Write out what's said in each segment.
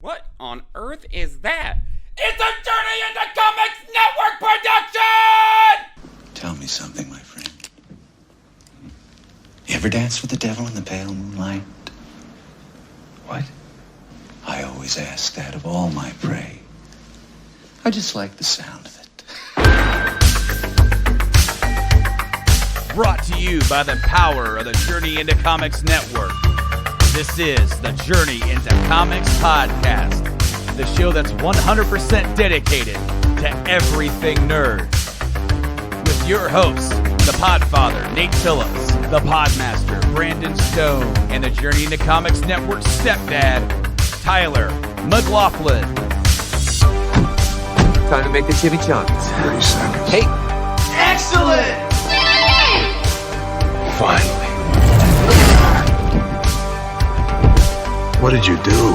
What on earth is that? It's a Journey into Comics Network production! Tell me something, my friend. You ever dance with the devil in the pale moonlight? What? I always ask that of all my prey. I just like the sound of it. Brought to you by the power of the Journey into Comics Network. This is the Journey into Comics podcast, the show that's 100% dedicated to everything nerd. With your hosts, the Podfather, Nate Phillips, the Podmaster, Brandon Stone, and the Journey into Comics Network stepdad, Tyler McLaughlin. Time to make the chimichangas. 30 seconds. Hey! Excellent! Finally. What did you do?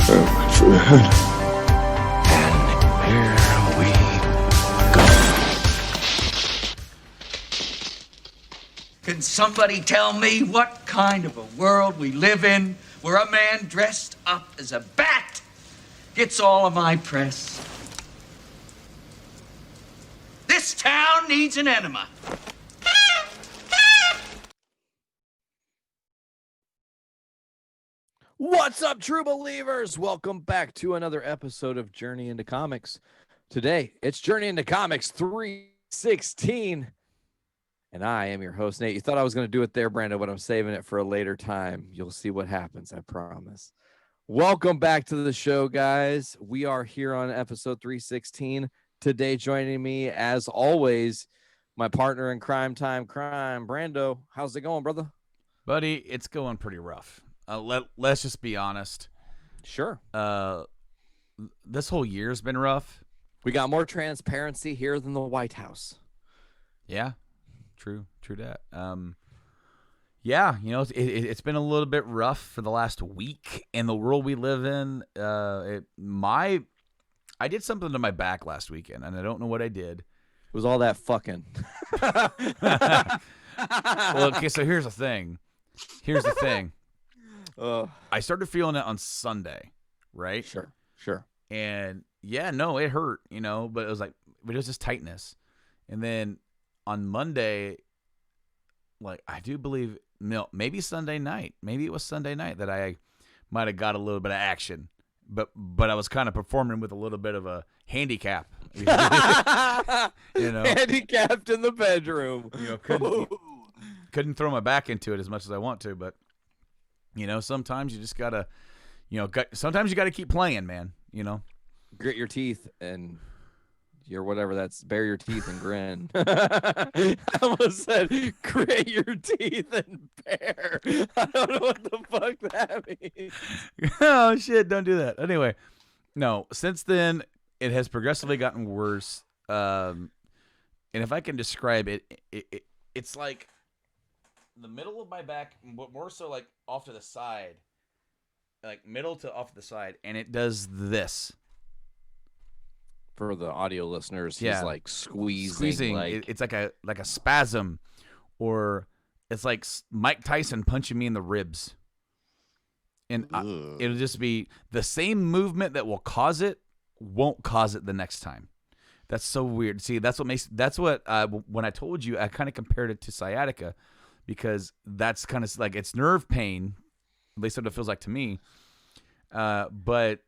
My friend. And here we go. Can somebody tell me what kind of a world we live in where a man dressed up as a bat gets all of my press? This town needs an enema. What's up, true believers? Welcome back to another episode of Journey into Comics. Today, it's Journey into Comics 316, and I am your host, Nate. You thought I was going to do it there, Brando, but I'm saving it for a later time. You'll see what happens, I promise. Welcome back to the show, guys. We are here on episode 316. Today, joining me, as always, my partner in crime, Brando. How's it going, brother? Buddy, it's going pretty rough. Let's just be honest. Sure. This whole year's been rough. We got more transparency here than the White House. Yeah, true that. Yeah, you know, it's been a little bit rough for the last week in the world we live in. I did something to my back last weekend, and I don't know what I did. It was all that fucking. Well, okay, so here's the thing. I started feeling it on Sunday, right? Sure. And yeah, no, it hurt, you know, but it was just tightness. And then on Monday, like, I do believe, maybe it was Sunday night that I might have got a little bit of action, but I was kind of performing with a little bit of a handicap, you know, handicapped in the bedroom. You know, couldn't throw my back into it as much as I want to, but you know, sometimes you just gotta, sometimes you gotta keep playing, man. You know, grit your teeth and your whatever. That's bare your teeth and grin. I almost said grit your teeth and bear. I don't know what the fuck that means. Oh shit! Don't do that. Anyway, no. Since then, it has progressively gotten worse. And if I can describe it, it's like the middle of my back, but more so like off to the side, like middle to off to the side, and it does this. For the audio listeners, yeah. He's like squeezing. Like... It's like a spasm, or it's like Mike Tyson punching me in the ribs, and it'll just be the same movement that will cause it won't cause it the next time. That's so weird. See, that's what when I told you, I kind of compared it to sciatica. Because that's kind of like it's nerve pain, at least what it feels like to me. But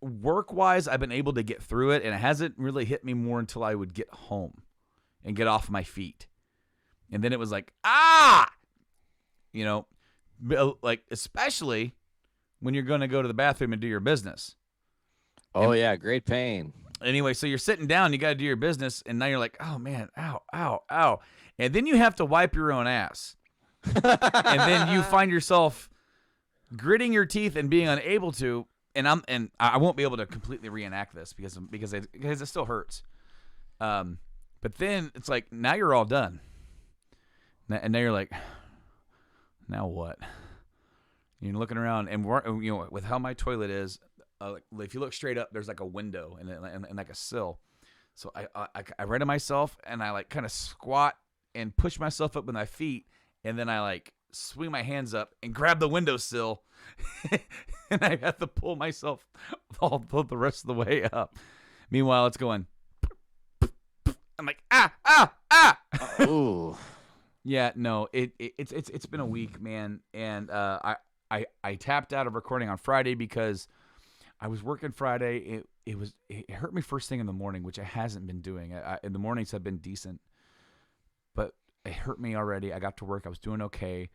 work-wise, I've been able to get through it, and it hasn't really hit me more until I would get home and get off my feet. And then it was like, you know, like especially when you're going to go to the bathroom and do your business. Oh, yeah, great pain. Anyway, so you're sitting down, you got to do your business, and now you're like, oh, man, ow. And then you have to wipe your own ass. And then you find yourself gritting your teeth and being unable to, and I won't be able to completely reenact this because it still hurts. But then it's like, now you're all done. And now you're like, now what? You're looking around, and you know, with how my toilet is, if you look straight up, there's like a window and like a sill. So I read to myself, and I like kind of squat and push myself up with my feet, and then I like swing my hands up and grab the windowsill, and I have to pull myself all the rest of the way up. Meanwhile, it's going. I'm like, ah. Ooh. Yeah, no, it's been a week, man, and I tapped out of recording on Friday because I was working Friday. It hurt me first thing in the morning, which I hasn't been doing. In the mornings have been decent, but it hurt me already. I got to work, I was doing okay,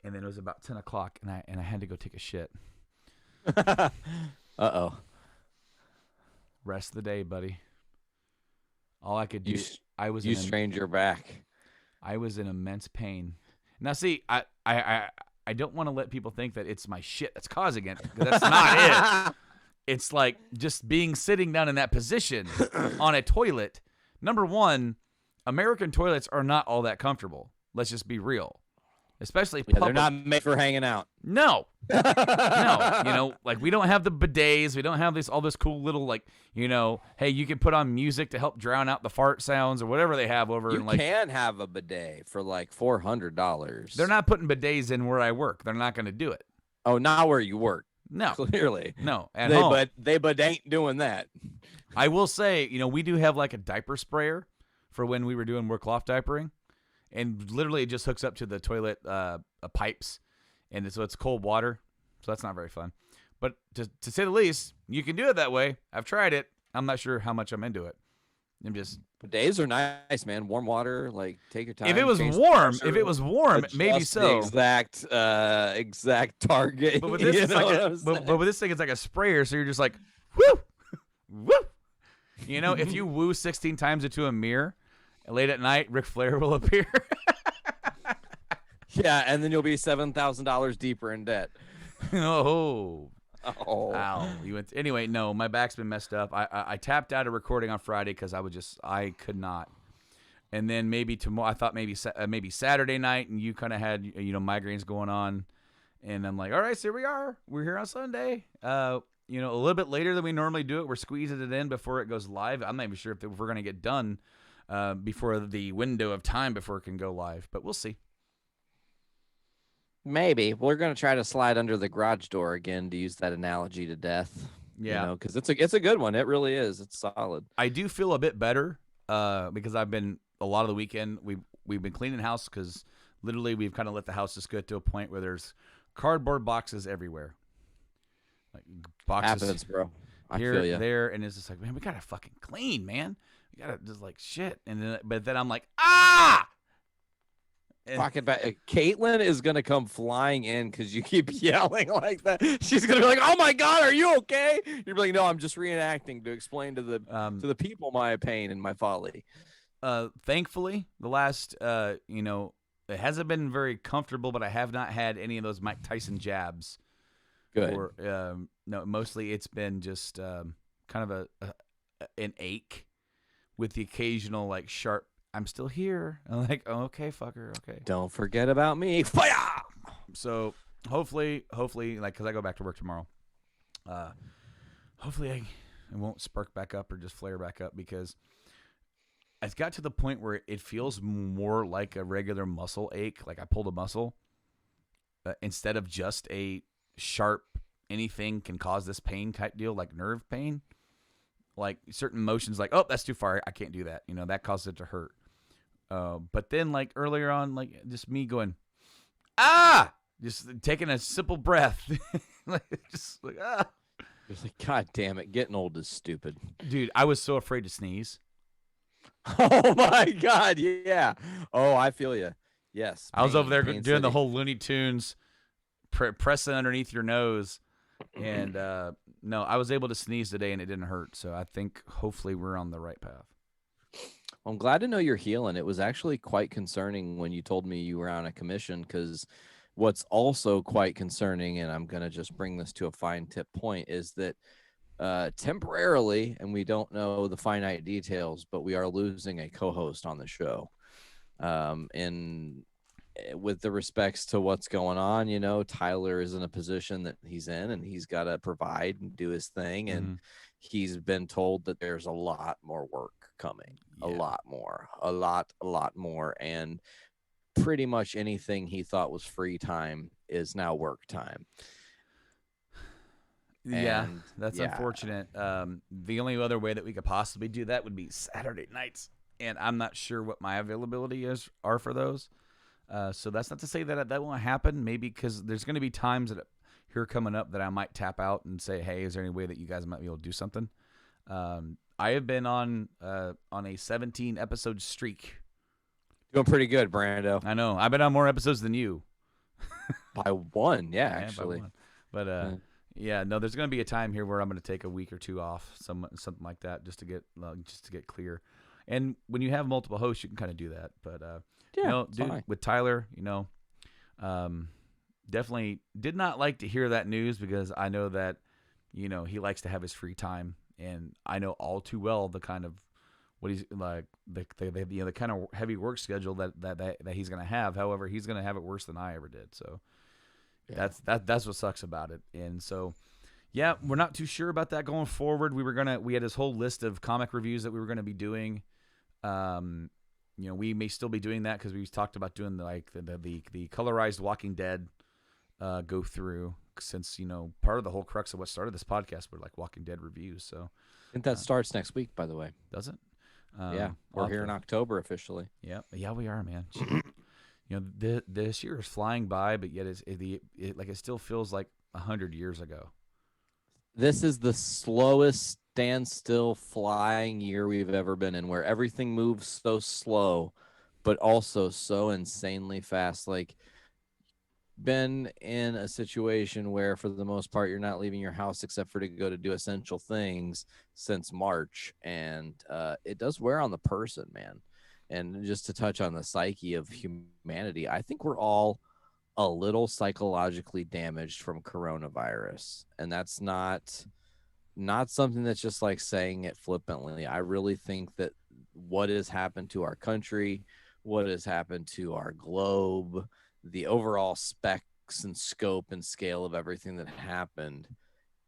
and then it was about 10 o'clock, and I had to go take a shit. Uh-oh. Rest of the day, buddy. All I could do. You strained your back. I was in immense pain. Now, see, I don't want to let people think that it's my shit that's causing it, because that's not it. It's like just sitting down in that position on a toilet. Number one, American toilets are not all that comfortable. Let's just be real. Especially public. They're not made for hanging out. No. No. Like we don't have the bidets. We don't have all this cool little hey, you can put on music to help drown out the fart sounds or whatever they have over. You can have a bidet for like $400. They're not putting bidets in where I work. They're not going to do it. Oh, not where you work. No. Clearly. No. At home. But they ain't doing that. I will say, we do have like a diaper sprayer for when we were doing work cloth diapering. And literally it just hooks up to the toilet pipes. And so it's cold water. So that's not very fun. But to say the least, you can do it that way. I've tried it. I'm not sure how much I'm into it. Bidets are nice, man. Warm water, like take your time. If it was warm, maybe so. The exact target. But with this, with this thing, it's like a sprayer. So you're just like, woo, woo. If you woo 16 times into a mirror, late at night, Ric Flair will appear. Yeah, and then you'll be $7,000 deeper in debt. Oh. Ow. Anyway, no, my back's been messed up. I tapped out of recording on Friday because I could not. And then maybe tomorrow, I thought maybe Saturday night, and you kind of had migraines going on, and I'm like, all right, so here we are. We're here on Sunday. A little bit later than we normally do it. We're squeezing it in before it goes live. I'm not even sure if we're going to get done before the window of time before it can go live, but we'll see. Maybe. We're going to try to slide under the garage door again, to use that analogy to death. Yeah. Because it's a good one. It really is. It's solid. I do feel a bit better because I've been a lot of the weekend. We've been cleaning the house because literally we've kind of let the house just get to a point where there's cardboard boxes everywhere. Like boxes. Happens, bro. I here, feel you. there, and it's just like, man, we gotta fucking clean, man. We gotta just like shit. But then I'm like, Talking about Caitlin is gonna come flying in because you keep yelling like that. She's gonna be like, "Oh my God, are you okay?" You're like, "No, I'm just reenacting to explain to the people my pain and my folly." Thankfully, the last it hasn't been very comfortable, but I have not had any of those Mike Tyson jabs. Good. Or no, mostly it's been just kind of an ache with the occasional like sharp. I'm still here. I'm like, oh, okay, fucker, okay. Don't forget about me. Fire! So hopefully, like, because I go back to work tomorrow. Hopefully it won't spark back up or just flare back up, because it's got to the point where it feels more like a regular muscle ache, like I pulled a muscle, instead of just a sharp anything can cause this pain type deal, like nerve pain. Like certain motions, like, oh, that's too far, I can't do that. That causes it to hurt. But then, like earlier on, like just me going, just taking a simple breath, just like, It's like, God damn it, getting old is stupid. Dude, I was so afraid to sneeze. Oh my God, yeah. Oh, I feel you. Yes. I was over there doing City. the whole Looney Tunes, pressing underneath your nose. And no, I was able to sneeze today and it didn't hurt. So I think hopefully we're on the right path. I'm glad to know you're healing. It was actually quite concerning when you told me you were on a commission, because what's also quite concerning, and I'm going to just bring this to a fine tip point, is that temporarily, and we don't know the finite details, but we are losing a co-host on the show. And with the respects to what's going on, Tyler is in a position that he's in, and he's got to provide and do his thing. And he's been told that there's a lot more work coming, a lot more. And pretty much anything he thought was free time is now work time. Yeah, And, that's yeah. unfortunate. The only other way that we could possibly do that would be Saturday nights, and I'm not sure what my availability are for those. So that's not to say that that won't happen. Maybe because there's going to be times that here coming up that I might tap out and say, "Hey, is there any way that you guys might be able to do something?" I have been on a 17 episode streak. Doing pretty good, Brando. I know. I've been on more episodes than you. By one, yeah, By actually. one. But yeah, no, there's going to be a time here where I'm going to take a week or two off, something like that, just to get clear. And when you have multiple hosts, you can kind of do that. But Yeah, dude, fine. with Tyler, definitely did not like to hear that news because I know that, he likes to have his free time, and I know all too well the kind of what he's like, the kind of heavy work schedule that he's going to have. However, he's going to have it worse than I ever did. So Yeah. that's what sucks about it. And so, yeah, we're not too sure about that going forward. We had this whole list of comic reviews that we were going to be doing. We may still be doing that because we talked about doing the colorized Walking Dead go through, since part of the whole crux of what started this podcast were like Walking Dead reviews. So I think that starts next week, by the way. does it? Yeah, we're here in October officially. Yeah, we are, man. This year is flying by, but yet it still feels like 100 years ago. This is the slowest standstill flying year we've ever been in, where everything moves so slow, but also so insanely fast. Like, been in a situation where for the most part you're not leaving your house except for to go to do essential things since March, and it does wear on the person, man. And just to touch on the psyche of humanity, I think we're all a little psychologically damaged from coronavirus, and that's not something that's just like saying it flippantly. I really think that what has happened to our country, what has happened to our globe, the overall specs and scope and scale of everything that happened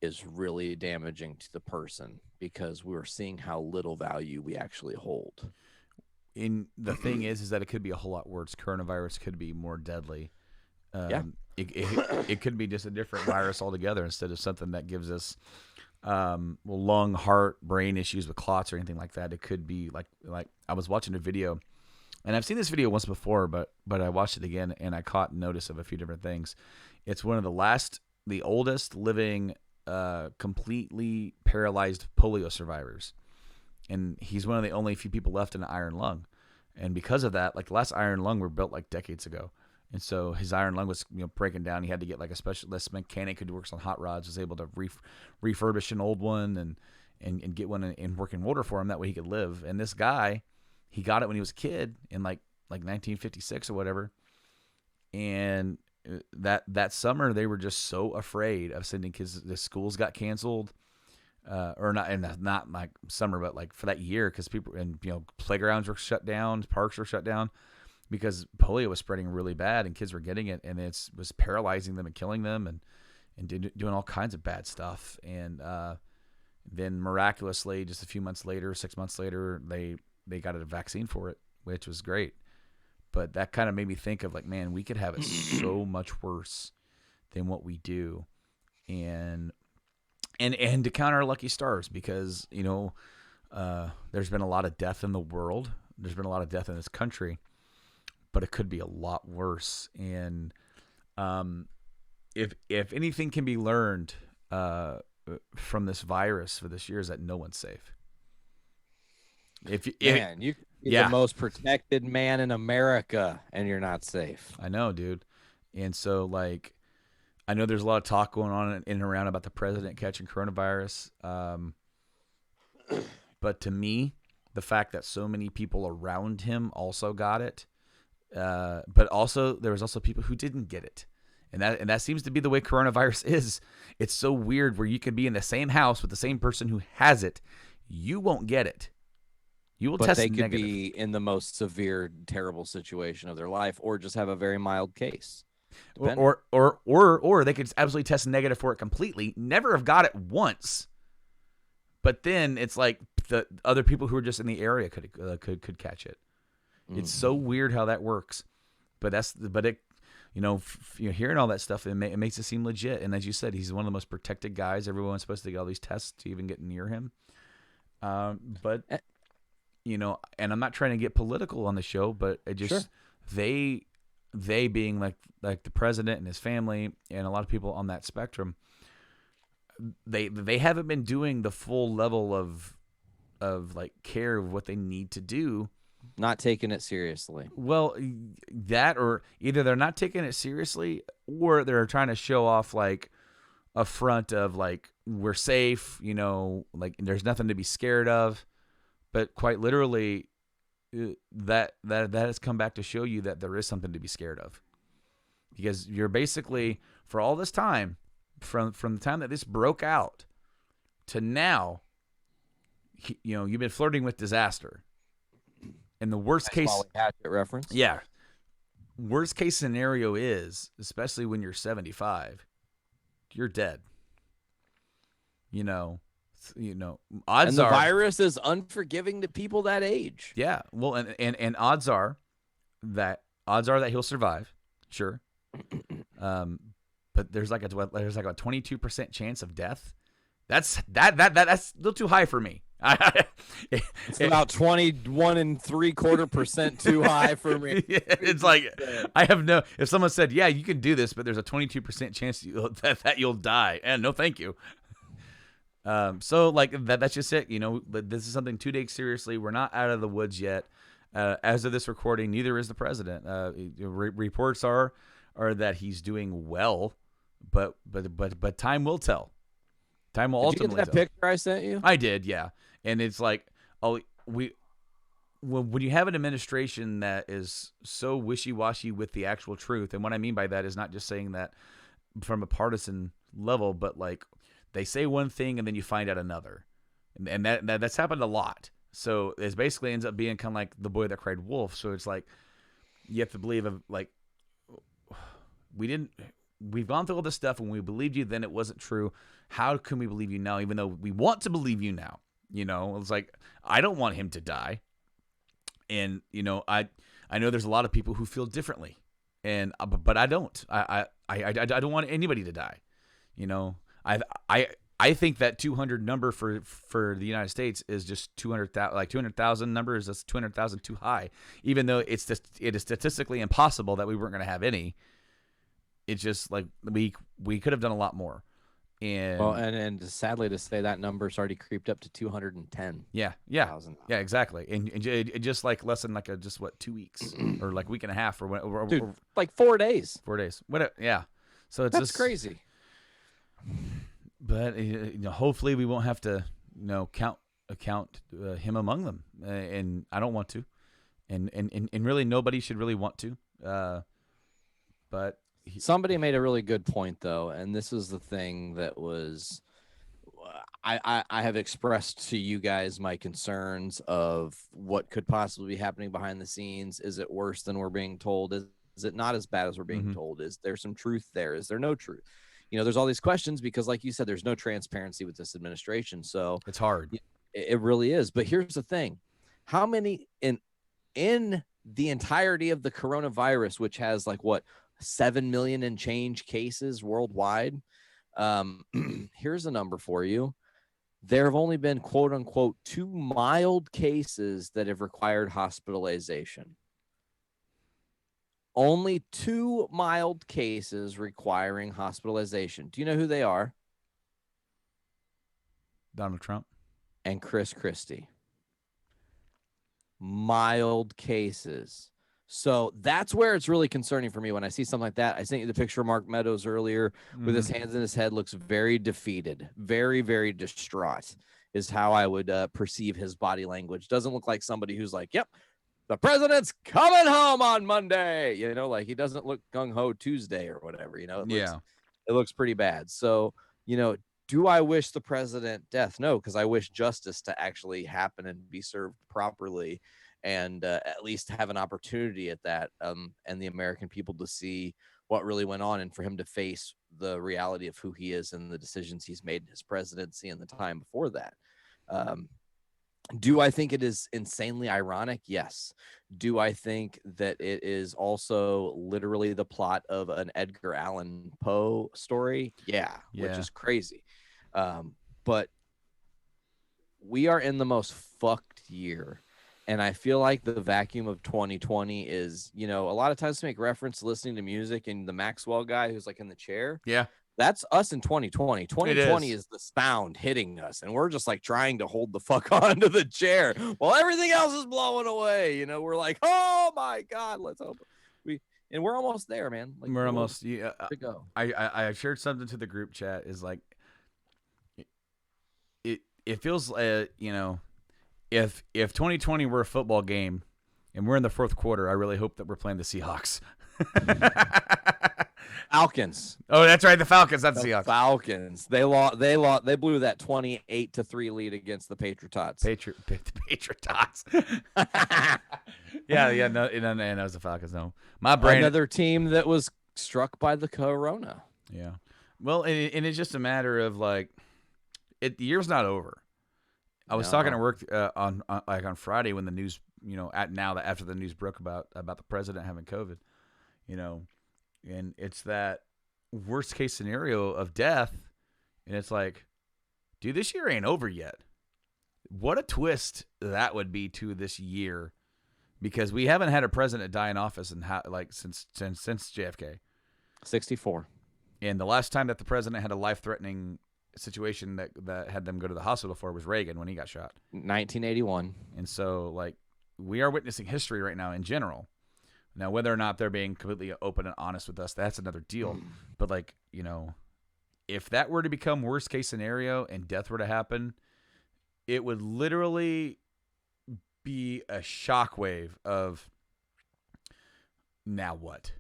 is really damaging to the person, because we're seeing how little value we actually hold. And the thing is that it could be a whole lot worse. Coronavirus could be more deadly. Yeah. It could be just a different virus altogether instead of something that gives us lung, heart, brain issues with clots or anything like that. It could be like I was watching a video, and I've seen this video once before, but I watched it again and I caught notice of a few different things. It's one of the oldest living completely paralyzed polio survivors. And he's one of the only few people left in an iron lung. And because of that, like, the last iron lung were built like decades ago. And so his iron lung was breaking down. He had to get like a specialist mechanic who works on hot rods, was able to refurbish an old one and get one in working order for him. That way he could live. And this guy, he got it when he was a kid in like 1956 or whatever. And that summer they were just so afraid of sending kids. The schools got canceled. Or not, and not like summer, but like for that year, because people and playgrounds were shut down, parks were shut down, because polio was spreading really bad and kids were getting it, and it was paralyzing them and killing them and doing all kinds of bad stuff. And then miraculously, just a few months later, 6 months later, they got a vaccine for it, which was great. But that kind of made me think of like, man, we could have it so much worse than what we do, and to count our lucky stars, because there's been a lot of death in the world. There's been a lot of death in this country, but it could be a lot worse. And if anything can be learned from this virus for this year, is that no one's safe. You could be the most protected man in America, and you're not safe. I know, dude. And so, like, I know there's a lot of talk going on in and around about the president catching coronavirus. But to me, the fact that so many people around him also got it, but also there was also people who didn't get it. And that seems to be the way coronavirus is. It's so weird where you can be in the same house with the same person who has it. You won't get it. You will test negative. But they could be in the most severe, terrible situation of their life, or just have a very mild case. Or they could absolutely test negative for it completely, never have got it once, but then it's like the other people who are just in the area could catch it. It's so weird how that works. but it, you're hearing all that stuff, it makes it seem legit. And as you said, he's one of the most protected guys. Everyone's supposed to get all these tests to even get near him. But and I'm not trying to get political on the show, but it just they being like the president and his family and a lot of people on that spectrum, they haven't been doing the full level of like care of what they need to do. Not taking it seriously. Well, that, or either they're not taking it seriously, or they're trying to show off like a front of like, we're safe, like there's nothing to be scared of. But quite literally, that has come back to show you that there is something to be scared of, because you're basically, for all this time, from the time that this broke out to now, you've been flirting with disaster. And the worst case hatchet reference. Yeah. Worst case scenario is, especially when you're 75, you're dead. Odds and the virus is unforgiving to people that age. Yeah. Well, and odds are that he'll survive. Sure. But there's like a 22% chance of death. That's a little too high for me. It's about 21.75% too high for me. It's like, I have no. If someone said, "Yeah, you can do this," but there's a 22% chance that you'll die, and no, thank you. So like that's just it. This is something to take seriously. We're not out of the woods yet. As of this recording, neither is the president. Reports are that he's doing well, but time will tell. Time will ultimately tell. Did you get that picture I sent you? I did, yeah. And it's like, when you have an administration that is so wishy-washy with the actual truth, and what I mean by that is not just saying that from a partisan level, but like they say one thing and then you find out another, and that's happened a lot. So it basically ends up being kind of like the boy that cried wolf. So it's like you have to believe we've gone through all this stuff, and we believed you then it wasn't true. How can we believe you now, even though we want to believe you now? It's like, I don't want him to die. And, I know there's a lot of people who feel differently, but I don't. I don't want anybody to die. I think that 200 number for the United States is just 200,000, like 200,000 numbers. That's 200,000 too high, even though it is statistically impossible that we weren't going to have any. It's just like we could have done a lot more. And sadly to say, that number's already creeped up to 210. Yeah, exactly. And just like less than 2 weeks or like week and a half or Dude, like 4 days. 4 days. What? Yeah. So that's crazy. But hopefully we won't have to count him among them, and I don't want to, and really nobody should really want to. But somebody made a really good point though, and this is the thing that was I have expressed to you guys my concerns of what could possibly be happening behind the scenes. Is it worse than we're being told? Is it not as bad as we're being told? Is there some truth there? Is there no truth? There's all these questions because, like you said, there's no transparency with this administration. So it's hard. It really is. But here's the thing: how many in the entirety of the coronavirus, which has 7 million and change cases worldwide? Here's a number for you. There have only been, quote unquote, 2 mild cases that have required hospitalization. Only 2 mild cases requiring hospitalization. Do you know who they are? Donald Trump and Chris Christie. Mild cases. So that's where it's really concerning for me when I see something like that. I sent you the picture of Mark Meadows earlier with his hands in his head, looks very defeated, very, very distraught is how I would perceive his body language. Doesn't look like somebody who's like, yep, the president's coming home on Monday. He doesn't look gung-ho Tuesday or whatever, it looks pretty bad. So, do I wish the president death? No, because I wish justice to actually happen and be served properly, and at least have an opportunity at that, and the American people to see what really went on, and for him to face the reality of who he is and the decisions he's made in his presidency and the time before that. Do I think it is insanely ironic? Yes. Do I think that it is also literally the plot of an Edgar Allan Poe story? Yeah, which Yeah. is crazy. But we are in the most fucked year. And I feel like the vacuum of 2020 is, a lot of times to make reference to listening to music and the Maxwell guy who's like in the chair. Yeah. That's us in 2020. 2020 is. is the sound hitting us, and we're just like trying to hold the fuck onto the chair while everything else is blowing away. We're like, oh my God, let's hope we're almost there, man. Like We're almost to go. I shared something to the group chat is like it feels if 2020 were a football game and we're in the fourth quarter, I really hope that we're playing the Seahawks. Falcons. Oh, that's right, the Falcons. That's the Seahawks. Falcons. They lost. They blew that 28-3 lead against the Patriots. Patriots. yeah. No, it was the Falcons. No, my brain. Another team that was struck by the corona. Yeah. Well, and it's just a matter of like, the year's not over. I was talking at work on Friday when the news, after the news broke about the president having COVID, and it's that worst case scenario of death, and it's like, dude, this year ain't over yet. What a twist that would be to this year, because we haven't had a president die in office since JFK. 64. And the last time that the president had a life-threatening situation that had them go to the hospital for was Reagan when he got shot. 1981. And so, like, we are witnessing history right now in general. Now, whether or not they're being completely open and honest with us, that's another deal. But, like, if that were to become worst-case scenario and death were to happen, it would literally be a shockwave of, now what?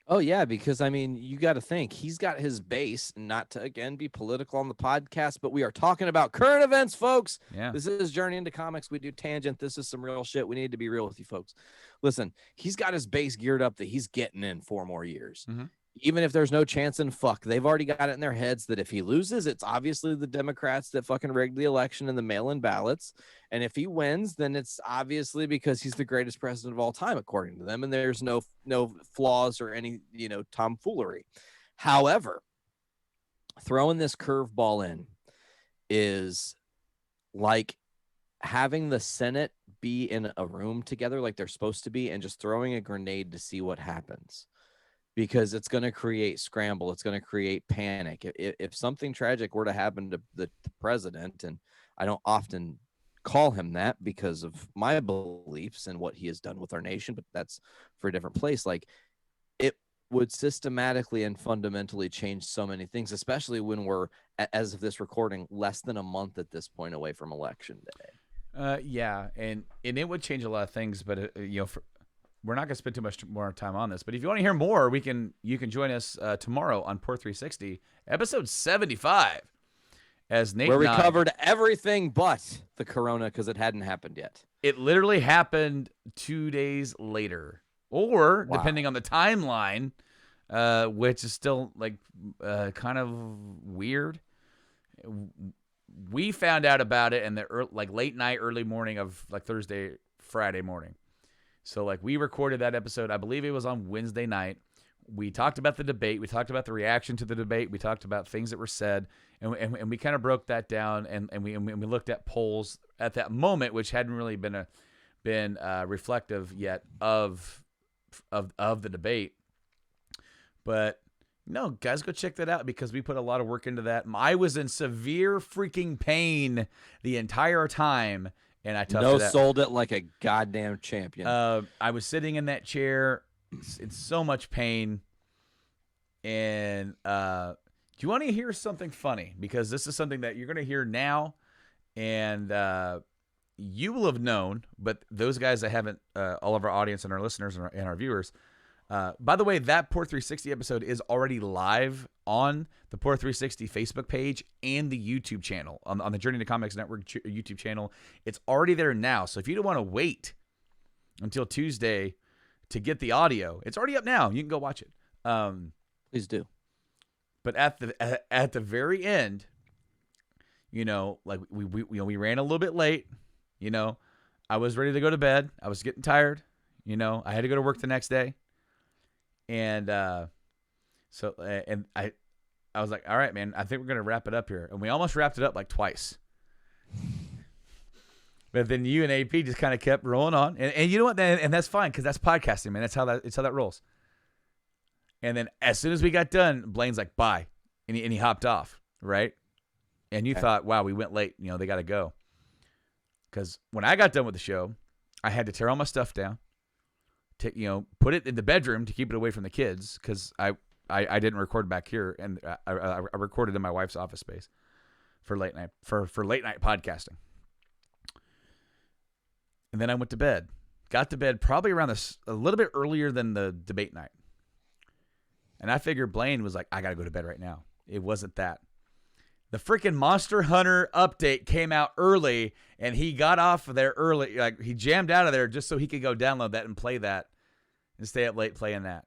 Oh, yeah, because, you got to think. He's got his base, not to, again, be political on the podcast, but we are talking about current events, folks. Yeah. This is Journey into Comics. We do tangent. This is some real shit. We need to be real with you, folks. Listen, he's got his base geared up that he's getting in 4 more years. Mm-hmm. Even if there's no chance in fuck, they've already got it in their heads that if he loses, it's obviously the Democrats that fucking rigged the election and the mail-in ballots. And if he wins, then it's obviously because he's the greatest president of all time, according to them. And there's no flaws or any, tomfoolery. However, throwing this curveball in is like having the Senate be in a room together like they're supposed to be and just throwing a grenade to see what happens. Because it's going to create scramble. It's going to create panic. If something tragic were to happen to the president, and I don't often call him that because of my beliefs and what he has done with our nation, but that's for a different place. Like, it would systematically and fundamentally change so many things, especially when we're, as of this recording, less than a month at this point away from election day. Yeah, and it would change a lot of things, but we're not going to spend too much more time on this, but if you want to hear more, you can join us tomorrow on Port 360, episode 75, as Nate where we covered everything but the corona because it hadn't happened yet. It literally happened 2 days later, or depending on the timeline, which is still like kind of weird. We found out about it in the late night, early morning of like Thursday, Friday morning. So, like, we recorded that episode, I believe it was on Wednesday night. We talked about the debate. We talked about the reaction to the debate. We talked about things that were said, and we kind of broke that down, and we looked at polls at that moment, which hadn't really been reflective yet of the debate. But no, guys, go check that out because we put a lot of work into that. I was in severe freaking pain the entire time. And I sold it like a goddamn champion. I was sitting in that chair in so much pain. And do you want to hear something funny? Because this is something that you're going to hear now. And you will have known, but those guys that haven't, all of our audience and our listeners and our viewers. By the way, that Port 360 episode is already live on the Port 360 Facebook page and the YouTube channel on the Journey to Comics Network YouTube channel. It's already there now. So if you don't want to wait until Tuesday to get the audio, it's already up now. You can go watch it. Please do. But at the very end, like we ran a little bit late. I was ready to go to bed. I was getting tired. I had to go to work the next day. And so I was like, all right, man, I think we're going to wrap it up here. And we almost wrapped it up like twice. But then you and AP just kind of kept rolling on. And you know what? And that's fine because that's podcasting, man. It's how that rolls. And then as soon as we got done, Blaine's like, bye. And he hopped off, right? And you thought, wow, we went late. They got to go. Because when I got done with the show, I had to tear all my stuff down, put it in the bedroom to keep it away from the kids because I didn't record back here, and I recorded in my wife's office space for late night podcasting. And then I went to bed. Got to bed probably around a little bit earlier than the debate night. And I figured Blaine was like, I got to go to bed right now. It wasn't that. The freaking Monster Hunter update came out early, and he got off of there early. Like, he jammed out of there just so he could go download that and play that and stay up late playing that.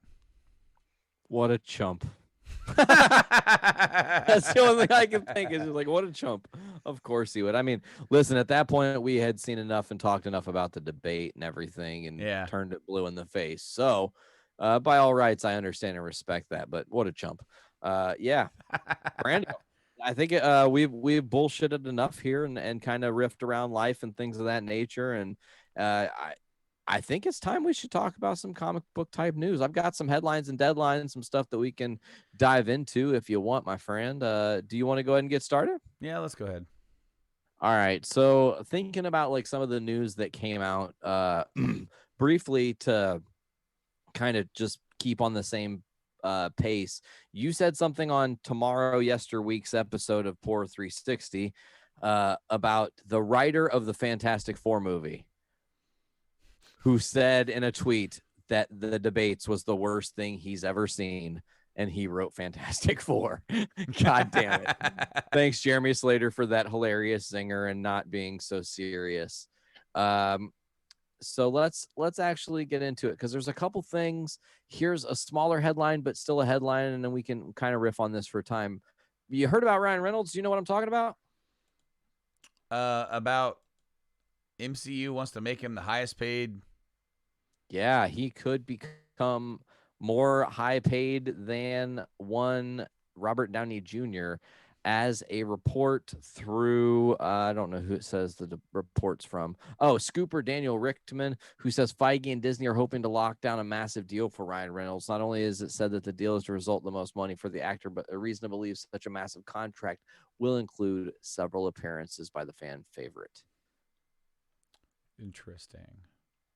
What a chump. That's the only thing I can think is like, what a chump. Of course he would. I mean, listen, at that point, we had seen enough and talked enough about the debate and everything and turned it blue in the face. So, by all rights, I understand and respect that, but what a chump. Brando. I think we've bullshitted enough here and kind of riffed around life and things of that nature. And I think it's time we should talk about some comic book type news. I've got some headlines and deadlines, some stuff that we can dive into if you want, my friend. Do you want to go ahead and get started? Yeah, let's go ahead. All right. So thinking about like some of the news that came out briefly to kind of just keep on the same pace. You said something on yesterweek's episode of Poor 360 about the writer of the Fantastic Four movie, who said in a tweet that the debates was the worst thing he's ever seen, and he wrote Fantastic Four. God damn it. Thanks, Jeremy Slater, for that hilarious zinger and not being so serious. So let's actually get into it because there's a couple things. Here's a smaller headline, but still a headline, and then we can kind of riff on this for a time. You heard about Ryan Reynolds? Do you know what I'm talking about? About MCU wants to make him the highest paid. Yeah, he could become more high paid than one Robert Downey Jr. as a report through, I don't know who it says the report's from. Oh, Scooper Daniel Richtman, who says Feige and Disney are hoping to lock down a massive deal for Ryan Reynolds. Not only is it said that the deal is to result in the most money for the actor, but a reason to believe such a massive contract will include several appearances by the fan favorite. Interesting.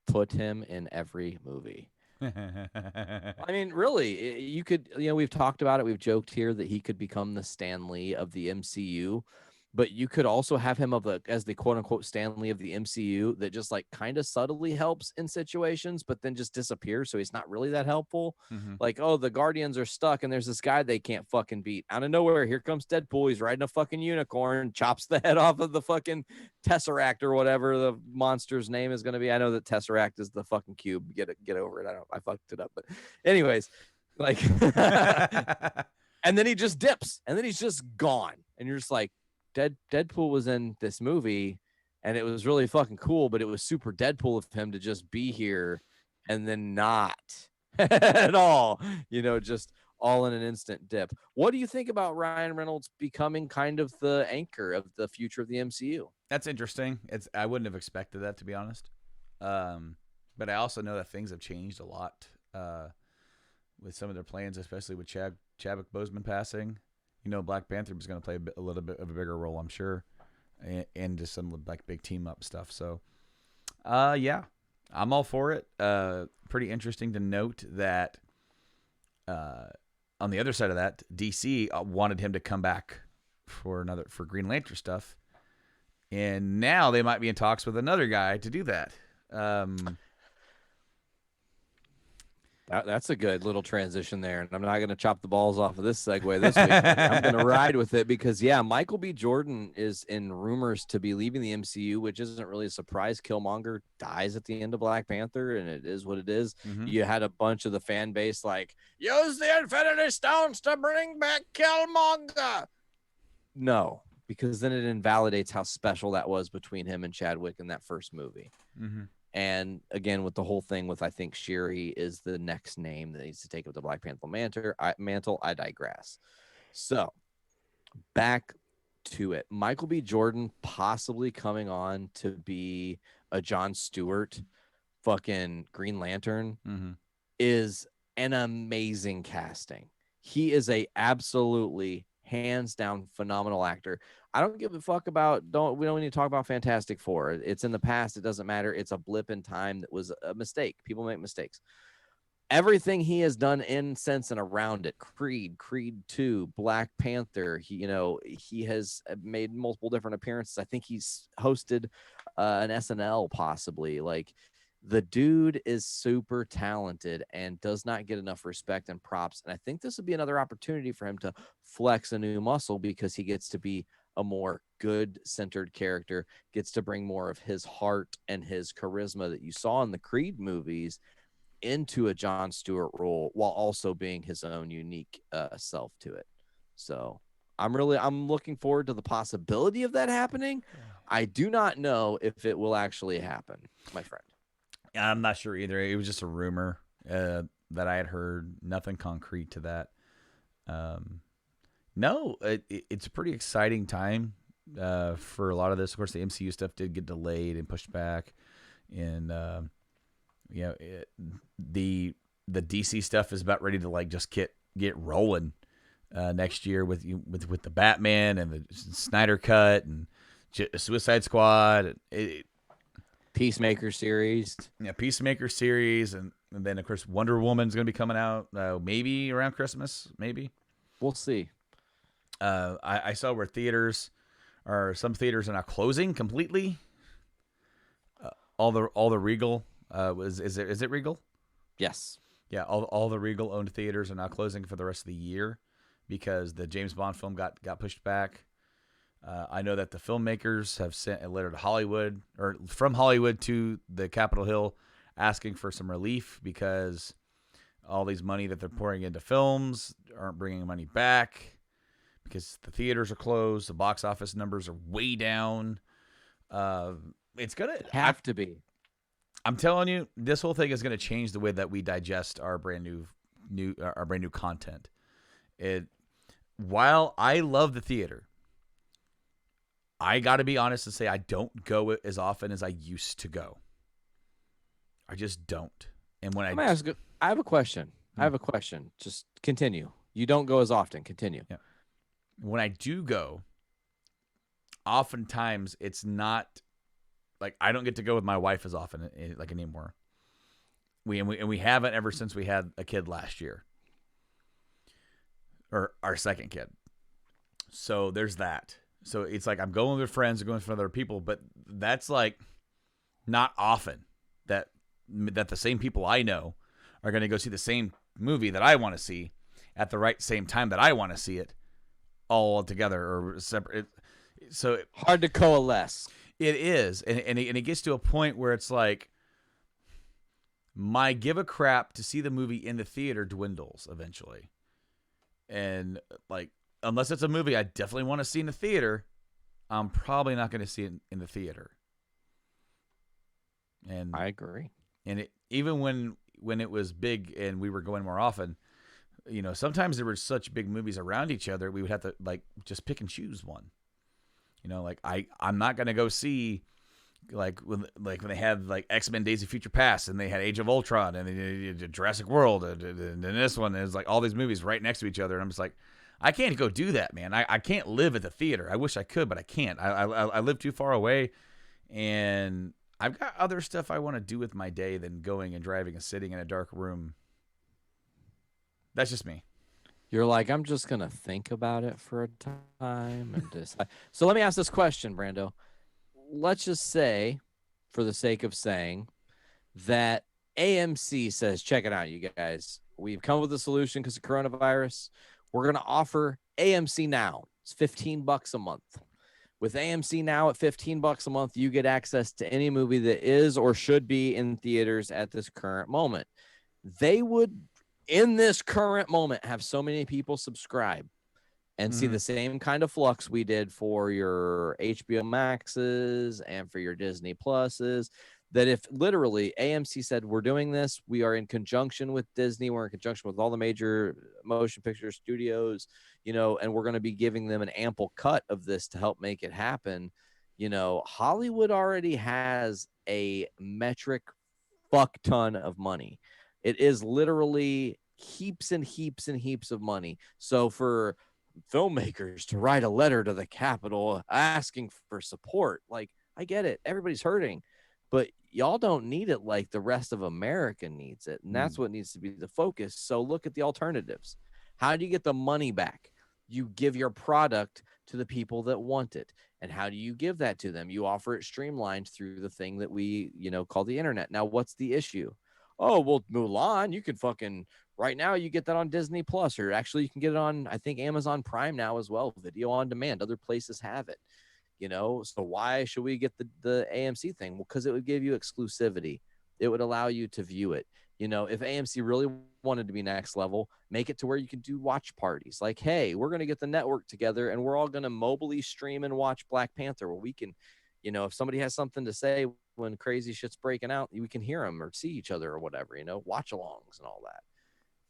Put him in every movie. I mean, really, you could, we've talked about it. We've joked here that he could become the Stan Lee of the MCU, but you could also have him as the quote unquote Stan Lee of the MCU that just like kind of subtly helps in situations, but then just disappears. So he's not really that helpful. Mm-hmm. Like, oh, the Guardians are stuck and there's this guy they can't fucking beat. Out of nowhere, here comes Deadpool. He's riding a fucking unicorn, chops the head off of the fucking Tesseract or whatever the monster's name is going to be. I know that Tesseract is the fucking cube. Get over it. I fucked it up. But anyways, like, and then he just dips and then he's just gone. And you're just like, Deadpool was in this movie and it was really fucking cool, but it was super Deadpool of him to just be here and then not at all, just all in an instant dip. What do you think about Ryan Reynolds becoming kind of the anchor of the future of the MCU? That's interesting. I wouldn't have expected that, to be honest. But I also know that things have changed a lot with some of their plans, especially with Chadwick Boseman passing. Black Panther is going to play a little bit of a bigger role, I'm sure, and just some like big team up stuff. So, yeah, I'm all for it. Pretty interesting to note that on the other side of that, DC wanted him to come back for Green Lantern stuff, and now they might be in talks with another guy to do that. That's a good little transition there, and I'm not going to chop the balls off of this segue this week. I'm going to ride with it because, Michael B. Jordan is in rumors to be leaving the MCU, which isn't really a surprise. Killmonger dies at the end of Black Panther, and it is what it is. Mm-hmm. You had a bunch of the fan base like, use the Infinity Stones to bring back Killmonger. No, because then it invalidates how special that was between him and Chadwick in that first movie. Mm-hmm. And again, with the whole thing with, I think Shuri is the next name that needs to take up the Black Panther mantle. I digress. So back to it. Michael B. Jordan possibly coming on to be a Jon Stewart fucking Green Lantern is an amazing casting. He is a absolutely hands down phenomenal actor. I don't give a fuck about we don't need to talk about Fantastic Four. It's in the past. It doesn't matter. It's a blip in time that was a mistake. People make mistakes. Everything he has done in, since, and around it, Creed 2, Black Panther, he has made multiple different appearances. I think he's hosted an SNL possibly. Like, the dude is super talented and does not get enough respect and props. And I think this would be another opportunity for him to flex a new muscle, because he gets to be a more good-centered character, gets to bring more of his heart and his charisma that you saw in the Creed movies into a Jon Stewart role, while also being his own unique self to it. So I'm looking forward to the possibility of that happening. I do not know if it will actually happen, my friend. I'm not sure either. It was just a rumor that I had heard. Nothing concrete to that. No, it's a pretty exciting time for a lot of this. Of course, the MCU stuff did get delayed and pushed back, and the DC stuff is about ready to like just get rolling next year with the Batman and the Snyder Cut and Suicide Squad. Peacemaker series. Yeah, Peacemaker series, and then of course Wonder Woman's going to be coming out maybe around Christmas. Maybe we'll see. I saw where some theaters are now closing completely. All the Regal is it Regal? Yes. Yeah, all the Regal owned theaters are now closing for the rest of the year because the James Bond film got pushed back. I know that the filmmakers have sent a letter to Hollywood, or from Hollywood to the Capitol Hill, asking for some relief because all these money that they're pouring into films aren't bringing money back because the theaters are closed. The box office numbers are way down. It's gonna have to be. I'm telling you, this whole thing is going to change the way that we digest our brand new content. While I love the theater, I got to be honest and say I don't go as often as I used to go. I just don't. And when I have a question. I have a question. Just continue. You don't go as often. Continue. Yeah. When I do go, oftentimes it's not like I don't get to go with my wife as often like anymore. We haven't ever since we had a kid last year, or our second kid. So there's that. So it's like I'm going with friends, going with other people, but that's like not often that the same people I know are going to go see the same movie that I want to see at the same time that I want to see it, all together or separate. So hard to coalesce. It is, and it gets to a point where it's like my give a crap to see the movie in the theater dwindles eventually, and like unless it's a movie I definitely want to see in the theater, I'm probably not going to see it in the theater. And I agree. And even when it was big and we were going more often, sometimes there were such big movies around each other, we would have to like just pick and choose one. Like I'm not gonna go see like when they had like X-Men Days of Future Past and they had Age of Ultron and they did Jurassic World and this one is like all these movies right next to each other, and I'm just like, I can't go do that, man. I can't live at the theater. I wish I could, but I can't. I live too far away, and I've got other stuff I want to do with my day than going and driving and sitting in a dark room. That's just me. You're like, I'm just going to think about it for a time and decide. So let me ask this question, Brando. Let's just say, for the sake of saying, that AMC says, check it out, you guys. We've come with a solution because of coronavirus. We're going to offer AMC Now. It's $15 a month. With AMC Now at $15 a month, you get access to any movie that is or should be in theaters at this current moment. They would, in this current moment, have so many people subscribe and see the same kind of flux we did for your HBO Maxes and for your Disney Pluses. That if literally AMC said, we're doing this, we are in conjunction with Disney, we're in conjunction with all the major motion picture studios, you know, and we're going to be giving them an ample cut of this to help make it happen. You know, Hollywood already has a metric fuck ton of money. It is literally heaps and heaps and heaps of money. So for filmmakers to write a letter to the Capitol asking for support, like, I get it, everybody's hurting, but y'all don't need it like the rest of America needs it. And that's what needs to be the focus. So look at the alternatives. How do you get the money back? You give your product to the people that want it. And how do you give that to them? You offer it streamlined through the thing that we, you know, call the internet. Now, what's the issue? Oh, well, Mulan, you can fucking right now you get that on Disney Plus, or actually you can get it on, I think, Amazon Prime now as well, video on demand. Other places have it, you know. So why should we get the AMC thing? Well, because it would give you exclusivity. It would allow you to view it. You know, if AMC really wanted to be next level, make it to where you can do watch parties. Like, hey, we're going to get the network together and we're all going to mobily stream and watch Black Panther, where we can, you know, if somebody has something to say when crazy shit's breaking out, we can hear them or see each other or whatever, you know, watch alongs and all that.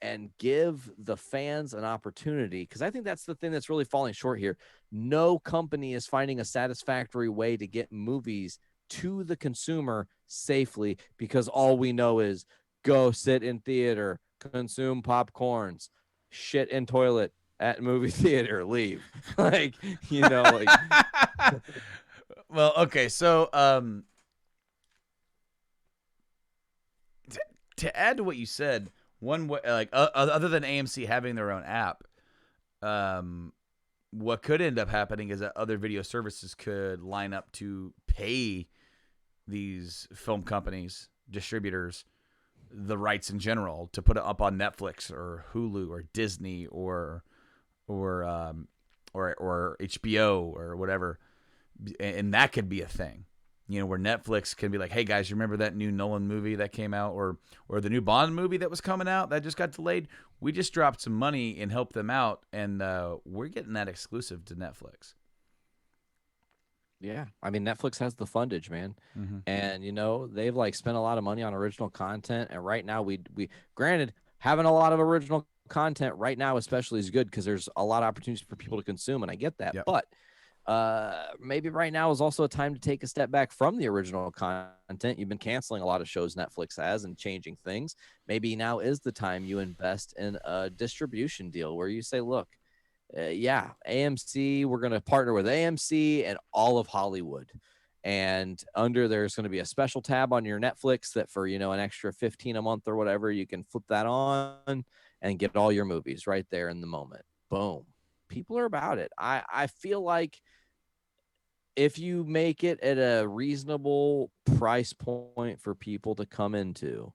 And give the fans an opportunity, because I think that's the thing that's really falling short here. No company is finding a satisfactory way to get movies to the consumer safely, because all we know is go sit in theater, consume popcorns, shit in toilet at movie theater, leave. Like, you know, like. Well, okay, so to add to what you said, one way, like other than AMC having their own app, what could end up happening is that other video services could line up to pay these film companies, distributors, the rights in general to put it up on Netflix or Hulu or Disney or HBO or whatever, and that could be a thing. You know, where Netflix can be like, hey guys, you remember that new Nolan movie that came out, or the new Bond movie that was coming out that just got delayed? We just dropped some money and helped them out, and we're getting that exclusive to Netflix. Yeah, I mean, Netflix has the fundage, man, and you know they've like spent a lot of money on original content, and right now we granted having a lot of original content right now especially is good because there's a lot of opportunities for people to consume, and I get that, but maybe right now is also a time to take a step back from the original content. You've been canceling a lot of shows Netflix has and changing things. Maybe now is the time you invest in a distribution deal where you say, look, AMC, we're going to partner with AMC and all of Hollywood. And there's going to be a special tab on your Netflix that for, you know, an extra $15 a month or whatever, you can flip that on and get all your movies right there in the moment. Boom. People are about it. I feel like if you make it at a reasonable price point for people to come into,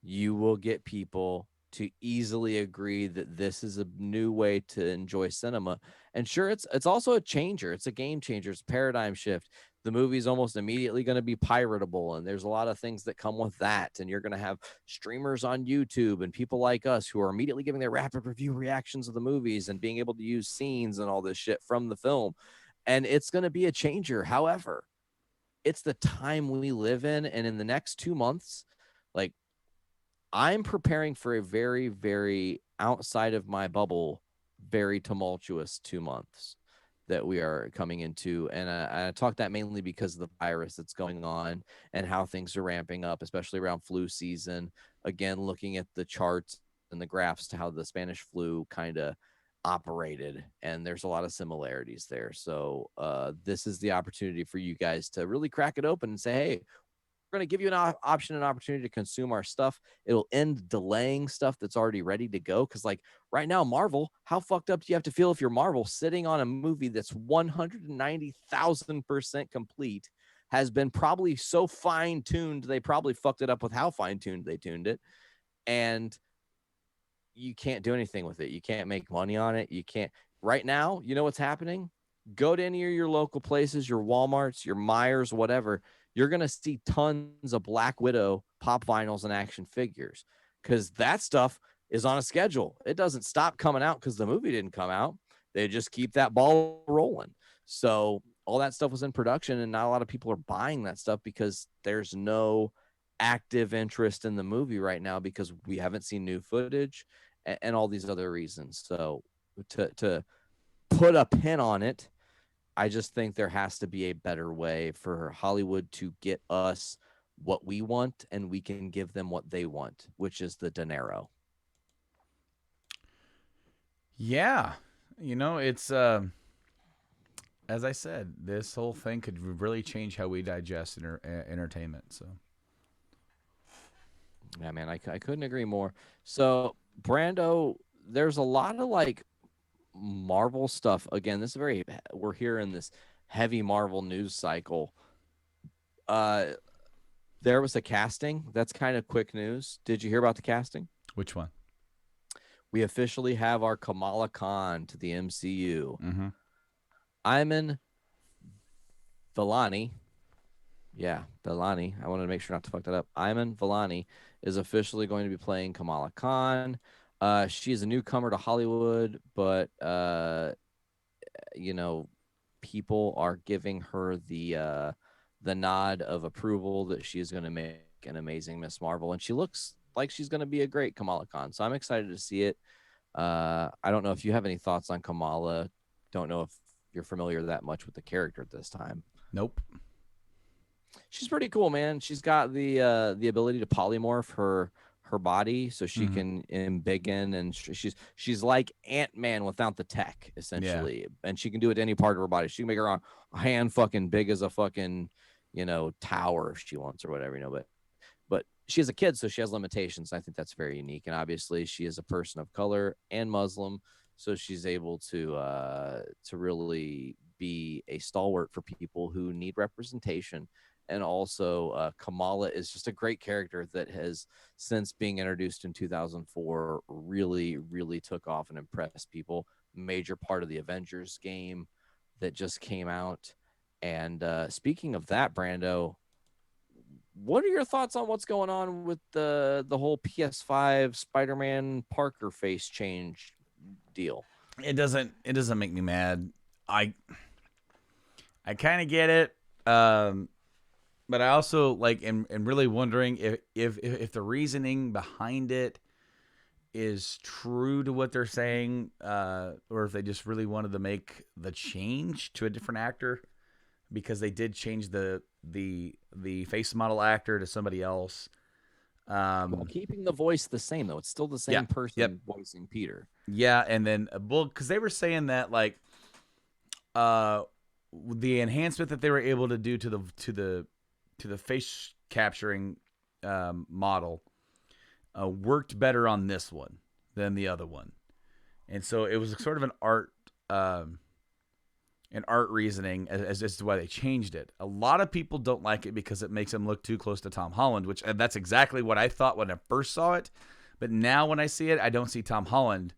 you will get people to easily agree that this is a new way to enjoy cinema. And sure, it's also a changer. It's a game changer. It's a paradigm shift. The movie's almost immediately going to be piratable, and there's a lot of things that come with that. And you're going to have streamers on YouTube and people like us who are immediately giving their rapid review reactions of the movies and being able to use scenes and all this shit from the film. And it's going to be a changer. However, it's the time we live in. And in the next 2 months, like, I'm preparing for a very, very outside of my bubble, very tumultuous 2 months that we are coming into. And I talk that mainly because of the virus that's going on and how things are ramping up, especially around flu season. Again, looking at the charts and the graphs to how the Spanish flu kind of operated, and there's a lot of similarities there. So this is the opportunity for you guys to really crack it open and say, hey, we're going to give you an option and opportunity to consume our stuff. It'll end delaying stuff that's already ready to go. Because like right now, Marvel, how fucked up do you have to feel if you're Marvel sitting on a movie that's 190,000% complete, has been probably so fine-tuned, they probably fucked it up with how fine-tuned they tuned it, and you can't do anything with it. You can't make money on it. You can't. Right now, you know what's happening? Go to any of your local places, your Walmarts, your Myers, whatever. You're going to see tons of Black Widow pop vinyls and action figures because that stuff is on a schedule. It doesn't stop coming out because the movie didn't come out. they just keep that ball rolling. So all that stuff was in production, and not a lot of people are buying that stuff because there's no active interest in the movie right now because we haven't seen new footage and all these other reasons. So to put a pin on it, I just think there has to be a better way for Hollywood to get us what we want, and we can give them what they want, which is the dinero. Yeah. It's as I said, this whole thing could really change how we digest entertainment. So, yeah, man, I couldn't agree more. So, Brando, there's a lot of like Marvel stuff. Again, we're here in this heavy Marvel news cycle. There was a casting. That's kind of quick news. Did you hear about the casting? which one? We officially have our Kamala Khan to the MCU. Mm-hmm. Iman Vellani. Yeah, Vellani. I wanted to make sure not to fuck that up. Iman Vellani is officially going to be playing Kamala Khan. She is a newcomer to Hollywood, but people are giving her the nod of approval that she is going to make an amazing Miss Marvel, and she looks like she's going to be a great Kamala Khan. So I'm excited to see it. I don't know if you have any thoughts on Kamala. Don't know if you're familiar that much with the character at this time. Nope. She's pretty cool, man. She's got the ability to polymorph her body so she can embiggen, and she's like Ant-Man without the tech, essentially. Yeah. And she can do it to any part of her body. She can make her hand fucking big as a fucking tower if she wants or whatever, but she has a kid, so she has limitations. I think that's very unique. And obviously she is a person of color and Muslim, so she's able to really be a stalwart for people who need representation. And also Kamala is just a great character that has, since being introduced in 2004, really, really took off and impressed people. Major part of the Avengers game that just came out. And speaking of that, Brando, what are your thoughts on what's going on with the whole PS5 Spider-Man Parker face change deal? It doesn't make me mad. I kind of get it. But I also am really wondering if the reasoning behind it is true to what they're saying, or if they just really wanted to make the change to a different actor, because they did change the face model actor to somebody else. Well, keeping the voice the same though, it's still the same person voicing Peter. Yeah, and then because they were saying that the enhancement that they were able to do to the face capturing model worked better on this one than the other one, and so it was sort of an art reasoning as to why they changed it. A lot of people don't like it because it makes him look too close to Tom Holland, which that's exactly what I thought when I first saw it. But now when I see it, I don't see Tom Holland,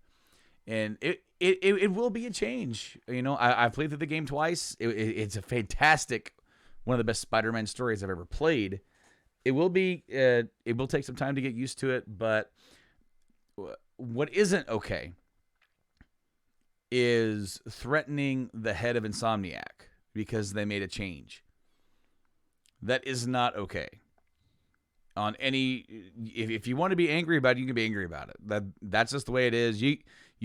and it will be a change. I've played through the game twice. It's a fantastic, one of the best Spider-Man stories I've ever played. It will take some time to get used to it, but what isn't okay is threatening the head of Insomniac because they made a change. That is not okay. If you want to be angry about it, you can be angry about it. That's just the way it is. You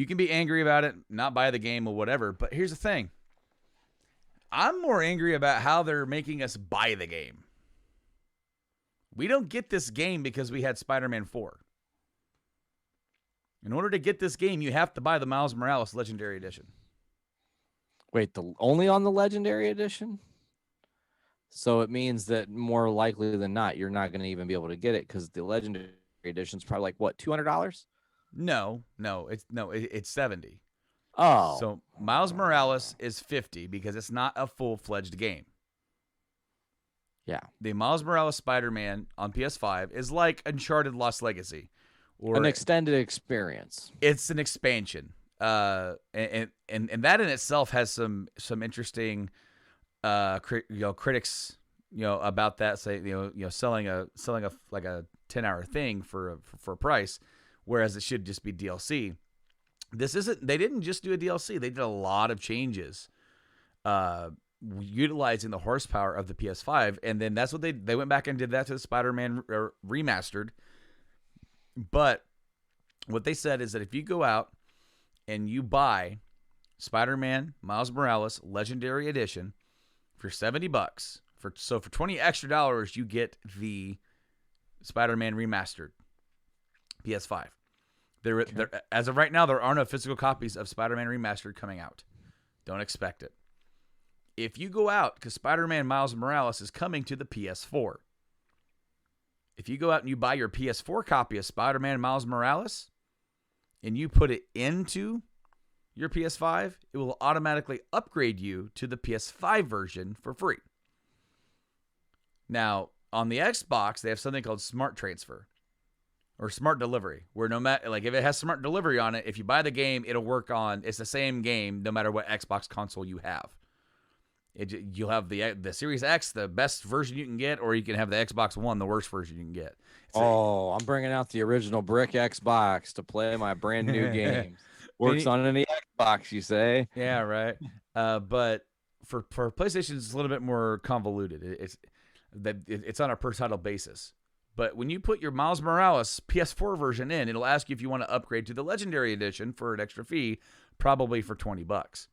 can be angry about it, not buy the game or whatever. But here's the thing. I'm more angry about how they're making us buy the game. We don't get this game because we had Spider-Man 4. In order to get this game, you have to buy the Miles Morales Legendary Edition. Wait, only on the Legendary Edition? So it means that more likely than not, you're not going to even be able to get it because the Legendary Edition is probably $200? No, it's $70. Oh. So Miles Morales is $50 because it's not a full-fledged game. Yeah. The Miles Morales Spider-Man on PS5 is like Uncharted Lost Legacy. Or an extended experience. It's an expansion. And that in itself has some interesting critics about that, say selling a like a 10-hour thing for a price, whereas it should just be DLC. They didn't just do a DLC. They did a lot of changes, utilizing the horsepower of the PS5. And then that's what they went back and did that to the Spider-Man remastered. But what they said is that if you go out and you buy Spider-Man Miles Morales Legendary Edition for $70, for $20 extra, you get the Spider-Man remastered PS5. There, as of right now, there are no physical copies of Spider-Man Remastered coming out. Don't expect it. If you go out, because Spider-Man Miles Morales is coming to the PS4. If you go out and you buy your PS4 copy of Spider-Man Miles Morales, and you put it into your PS5, it will automatically upgrade you to the PS5 version for free. Now, on the Xbox, they have something called Smart Transfer. Or Smart Delivery, where no matter, like if it has Smart Delivery on it, if you buy the game, it'll work on, it's the same game no matter what Xbox console you have. You'll have the Series X, the best version you can get, or you can have the Xbox One, the worst version you can get. I'm bringing out the original brick Xbox to play my brand new games. Works on any Xbox, you say? Yeah, right. But for PlayStation, it's a little bit more convoluted. It's on a per title basis. But when you put your Miles Morales PS4 version in, it'll ask you if you want to upgrade to the Legendary Edition for an extra fee, probably for $20.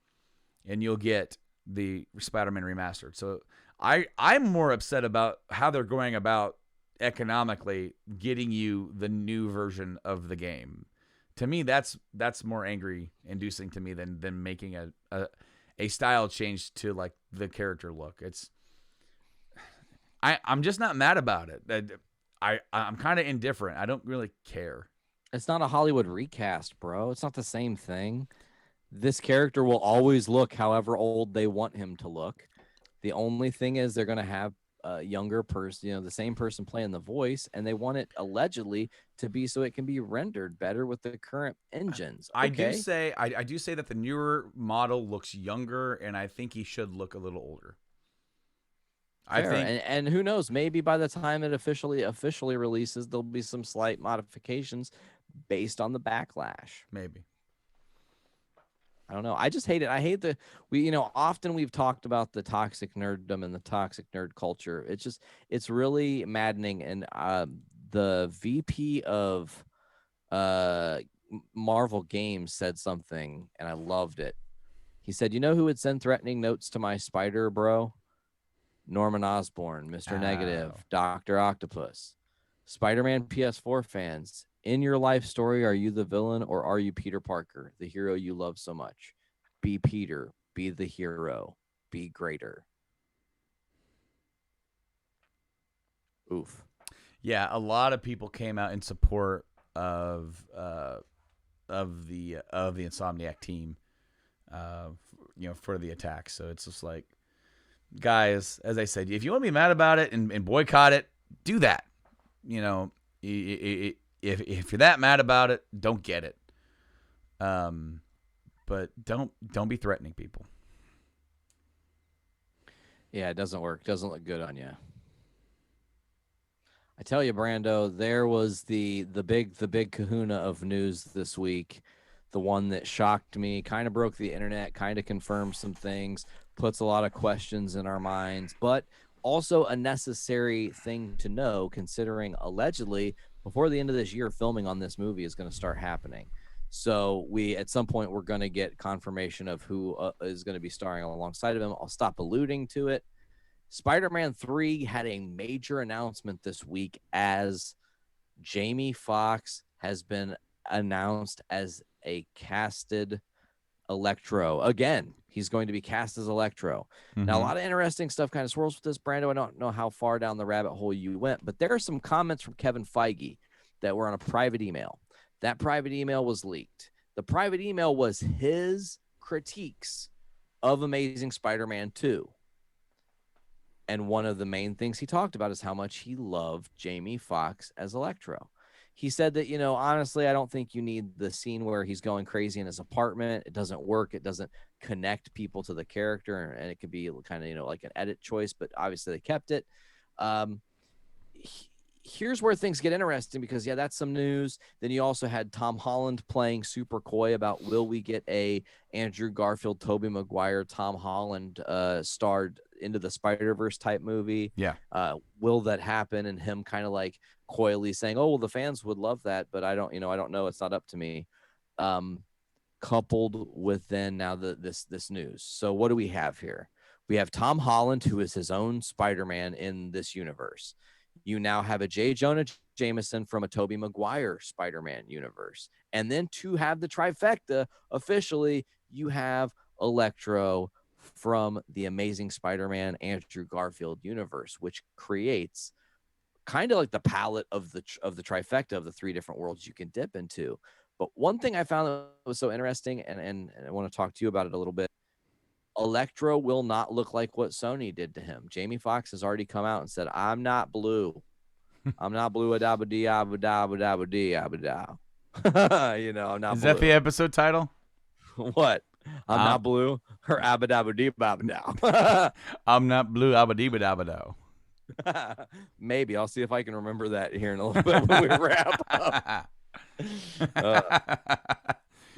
And you'll get the Spider-Man Remastered. So I'm more upset about how they're going about economically getting you the new version of the game. To me, that's more angry-inducing to me than making a style change to like the character look. I'm just not mad about it. I'm kind of indifferent. I don't really care. It's not a Hollywood recast, bro. It's not the same thing. This character will always look however old they want him to look. The only thing is they're going to have a younger person, the same person playing the voice, and they want it allegedly to be so it can be rendered better with the current engines. Okay? I do say that the newer model looks younger, and I think he should look a little older. Fair. I think, and who knows? Maybe by the time it officially releases, there'll be some slight modifications based on the backlash. Maybe. I don't know. I just hate it. I hate often we've talked about the toxic nerddom and the toxic nerd culture. It's really maddening. And the VP of Marvel Games said something, and I loved it. He said, "You know who would send threatening notes to my spider, bro? Norman Osborn, Mr. Negative, Dr. Octopus. Spider-Man PS4 fans, in your life story, are you the villain or are you Peter Parker, the hero you love so much? Be Peter, be the hero, be greater." Oof. Yeah, a lot of people came out in support of the Insomniac team, for the attack. So it's just like, guys, as I said, if you want to be mad about it and boycott it, do that. If you're that mad about it, don't get it. But don't be threatening people. Yeah, it doesn't work. Doesn't look good on you. I tell you, Brando, there was the big kahuna of news this week. The one that shocked me, kind of broke the internet, kind of confirmed some things, puts a lot of questions in our minds, but also a necessary thing to know, considering allegedly before the end of this year, filming on this movie is going to start happening. So at some point, we're going to get confirmation of who is going to be starring alongside of him. I'll stop alluding to it. Spider-Man 3 had a major announcement this week as Jamie Foxx has been announced as a casted Electro. Again, he's going to be cast as Electro. Mm-hmm. Now, a lot of interesting stuff kind of swirls with this, Brando. I don't know how far down the rabbit hole you went, but there are some comments from Kevin Feige that were on a private email. That private email was leaked. The private email was his critiques of Amazing Spider-Man 2. And one of the main things he talked about is how much he loved Jamie Foxx as Electro. He said that, honestly, I don't think you need the scene where he's going crazy in his apartment. It doesn't work. It doesn't connect people to the character. And it could be kind of, like an edit choice, but obviously they kept it. here's where things get interesting because, yeah, that's some news. Then you also had Tom Holland playing super coy about will we get a Andrew Garfield, Tobey Maguire, Tom Holland starred into the Spider-Verse type movie. Yeah. Will that happen? And him kind of like coyly saying, oh, well, the fans would love that, but I don't know. It's not up to me. Coupled with then now this news. So what do we have here? We have Tom Holland, who is his own Spider-Man in this universe. You now have a J. Jonah Jameson from a Tobey Maguire Spider-Man universe. And then to have the trifecta, officially, you have Electro from the Amazing Spider-Man Andrew Garfield universe, which creates kind of like the palette of the trifecta of the three different worlds you can dip into. But one thing I found that was so interesting, and I want to talk to you about it a little bit, Electro will not look like what Sony did to him. Jamie Foxx has already come out and said, I'm not blue. I'm not blue. I'm not blue. Is that the episode title? What? I'm not blue or abadabadee. I'm not blue. Abadibadabado. Maybe I'll see if I can remember that here in a little bit when we wrap up.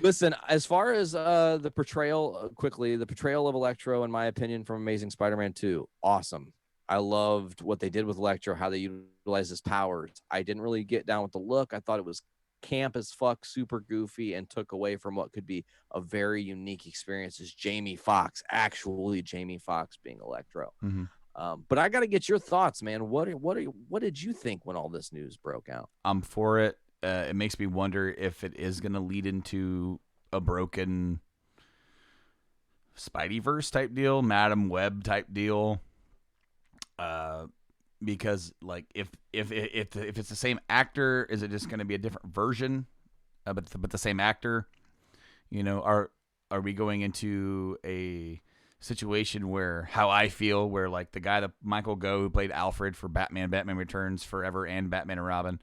Listen, as far as the portrayal, quickly, the portrayal of Electro, in my opinion, from Amazing Spider-Man 2, awesome. I loved what they did with Electro, how they utilized his powers. I didn't really get down with the look. I thought it was camp as fuck, super goofy, and took away from what could be a very unique experience as Jamie Foxx, actually Jamie Foxx being Electro. Mm-hmm. But I got to get your thoughts, man. What did you think when all this news broke out? I'm for it. It makes me wonder if it is going to lead into a broken Spideyverse type deal, Madam Web type deal. Because like if it's the same actor, is it just going to be a different version, but the same actor? You know, are we going into a situation where how I feel, where like the guy that Michael Gough who played Alfred for Batman Returns Forever and Batman and Robin.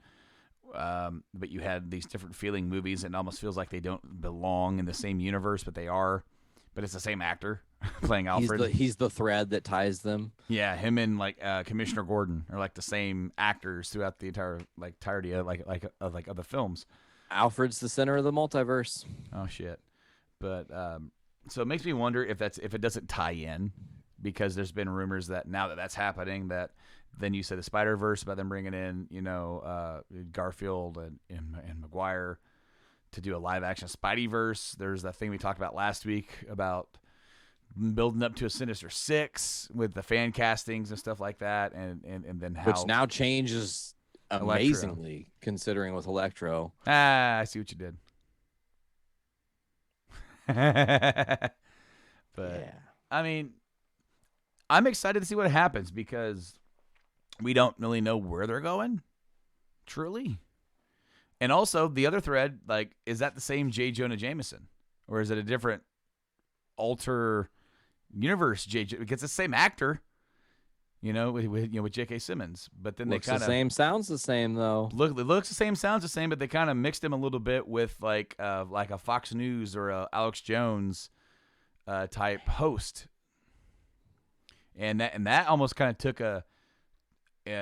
But you had these different feeling movies, and it almost feels like they don't belong in the same universe, but they are. But it's the same actor playing Alfred. He's the thread that ties them. Yeah, him and like Commissioner Gordon are like the same actors throughout the entirety of of the films. Alfred's the center of the multiverse. Oh shit! But so it makes me wonder if it doesn't tie in, because there's been rumors that now that that's happening, that then you said the Spider-Verse about them bringing in, Garfield and Maguire to do a live-action Spideyverse. There's that thing we talked about last week about building up to a Sinister Six with the fan castings and stuff like that, and then how... Which now changes amazingly, considering with Electro. I see what you did. But, yeah. I mean, I'm excited to see what happens, because we don't really know where they're going, truly. And also, the other thread, like, is that the same J. Jonah Jameson? Or is it a different alter universe J. Because it's the same actor, with J.K. Simmons. But then looks they kind of... the same, sounds the same, though. It looks the same, sounds the same, but they kind of mixed him a little bit with, like a Fox News or a Alex Jones type host. And that almost kind of took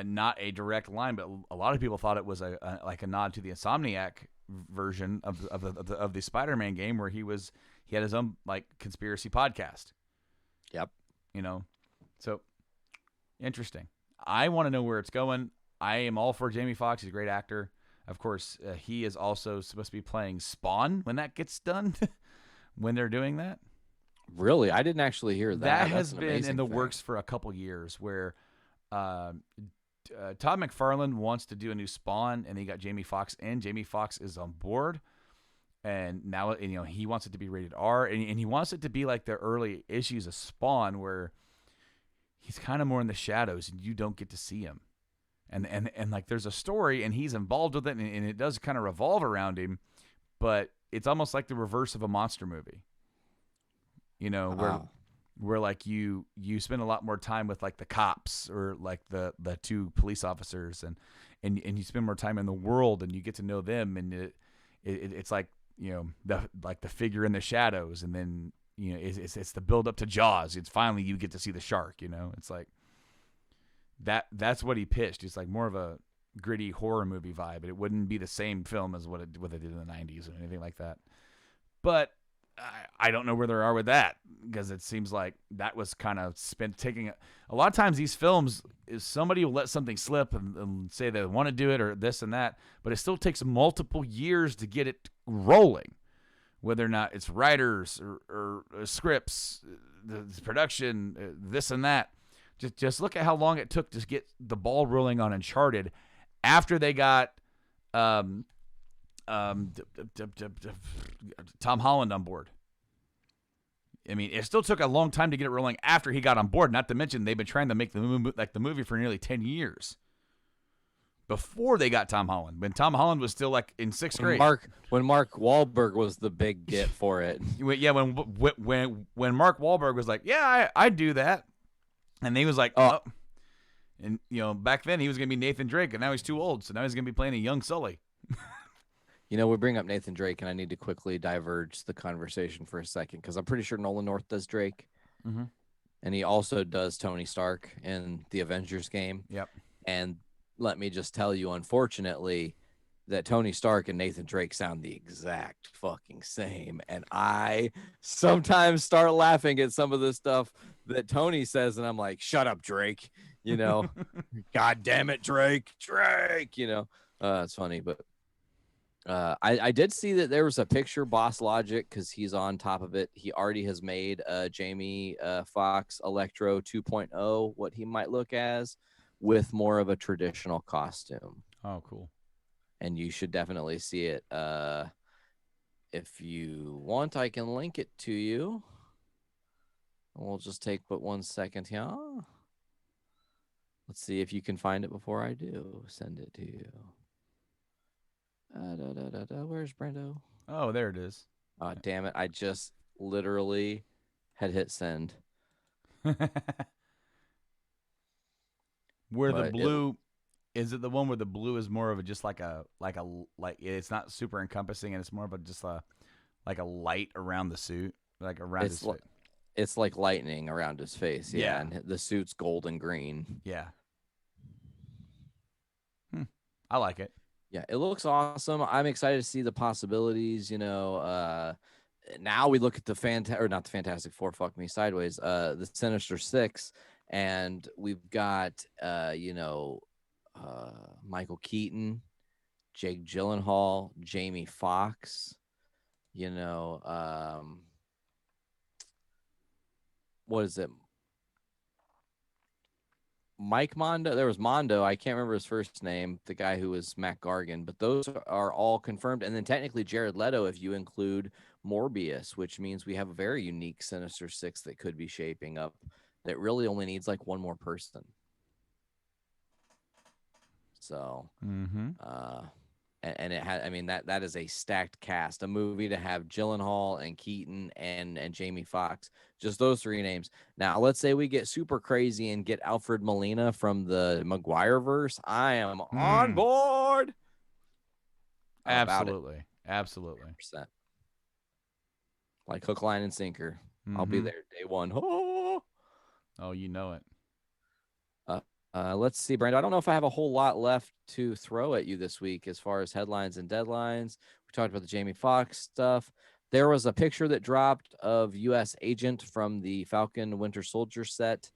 not a direct line, but a lot of people thought it was a nod to the Insomniac version of the Spider-Man game, where he had his own like conspiracy podcast. Yep. So interesting. I want to know where it's going. I am all for Jamie Foxx. He's a great actor. Of course, he is also supposed to be playing Spawn when that gets done. When they're doing that. Really? I didn't actually hear that. That has been in the works for a couple years, where Todd McFarlane wants to do a new Spawn, and he got Jamie Foxx in. Jamie Foxx is on board, and now he wants it to be rated R, and he wants it to be like the early issues of Spawn, where he's kind of more in the shadows and you don't get to see him, and like there's a story and he's involved with it, and it does kind of revolve around him, but it's almost like the reverse of a monster movie. Where like you spend a lot more time with like the cops or like the two police officers, and you spend more time in the world and you get to know them, and it's like the figure in the shadows, and then it's the build up to Jaws. It's finally you get to see the shark. It's like that's what he pitched. It's like more of a gritty horror movie vibe. It wouldn't be the same film as what they did in the 90s or anything like that. But I don't know where they are with that, because it seems like that was kind of taking a lot of times these films is somebody will let something slip and say they want to do it or this and that, but it still takes multiple years to get it rolling, whether or not it's writers or scripts, the production, this and that. Just look at how long it took to get the ball rolling on Uncharted after they got Tom Holland on board. I mean, it still took a long time to get it rolling after he got on board. Not to mention they've been trying to make the movie for nearly 10 years before they got Tom Holland. When Tom Holland was still like in sixth grade. When Mark Wahlberg was the big get for it. Yeah, when Mark Wahlberg was like, yeah, I do that, and he was like, oh. And back then he was gonna be Nathan Drake, and now he's too old, so now he's gonna be playing a young Sully. We bring up Nathan Drake, and I need to quickly diverge the conversation for a second, because I'm pretty sure Nolan North does Drake. Mm-hmm. And he also does Tony Stark in the Avengers game. Yep. And let me just tell you, unfortunately, that Tony Stark and Nathan Drake sound the exact fucking same. And I sometimes start laughing at some of the stuff that Tony says, and I'm like, shut up, Drake. God damn it, Drake. It's funny, but I did see that there was a picture, Boss Logic, because he's on top of it. He already has made Jamie Foxx Electro 2.0, what he might look as, with more of a traditional costume. Oh, cool. And you should definitely see it. If you want, I can link it to you. We'll just take but 1 second here. Let's see if you can find it before I do send it to you. Where's Brando? Oh, there it is. Oh, damn it. I just literally had hit send. Where the blue is it the one where the blue is more of a just like it's not super encompassing, and it's more of a just like a light around the suit, like around his face. It's like lightning around his face, yeah. And the suit's gold and green. Yeah. I like it. Yeah, it looks awesome. I'm excited to see the possibilities. Now we look at the Fantastic Four. Fuck me sideways. The Sinister Six, and we've got Michael Keaton, Jake Gyllenhaal, Jamie Foxx. What is it? Mike Mondo. There was Mondo. I can't remember his first name, the guy who was Mac Gargan, but those are all confirmed. And then technically Jared Leto, if you include Morbius, which means we have a very unique Sinister Six that could be shaping up that really only needs like one more person. So, and it had, that is a stacked cast, a movie to have Gyllenhaal and Keaton and Jamie Foxx, just those three names. Now, let's say we get super crazy and get Alfred Molina from the Maguire-verse. I am on board. Absolutely. 100%. Like hook, line, and sinker. I'll be there day one. Oh, you know it. Let's see, Brando. I don't know if I have a whole lot left to throw at you this week as far as headlines and deadlines. We talked about the Jamie Foxx stuff. There was a picture that dropped of U.S. Agent from the Falcon Winter Soldier set.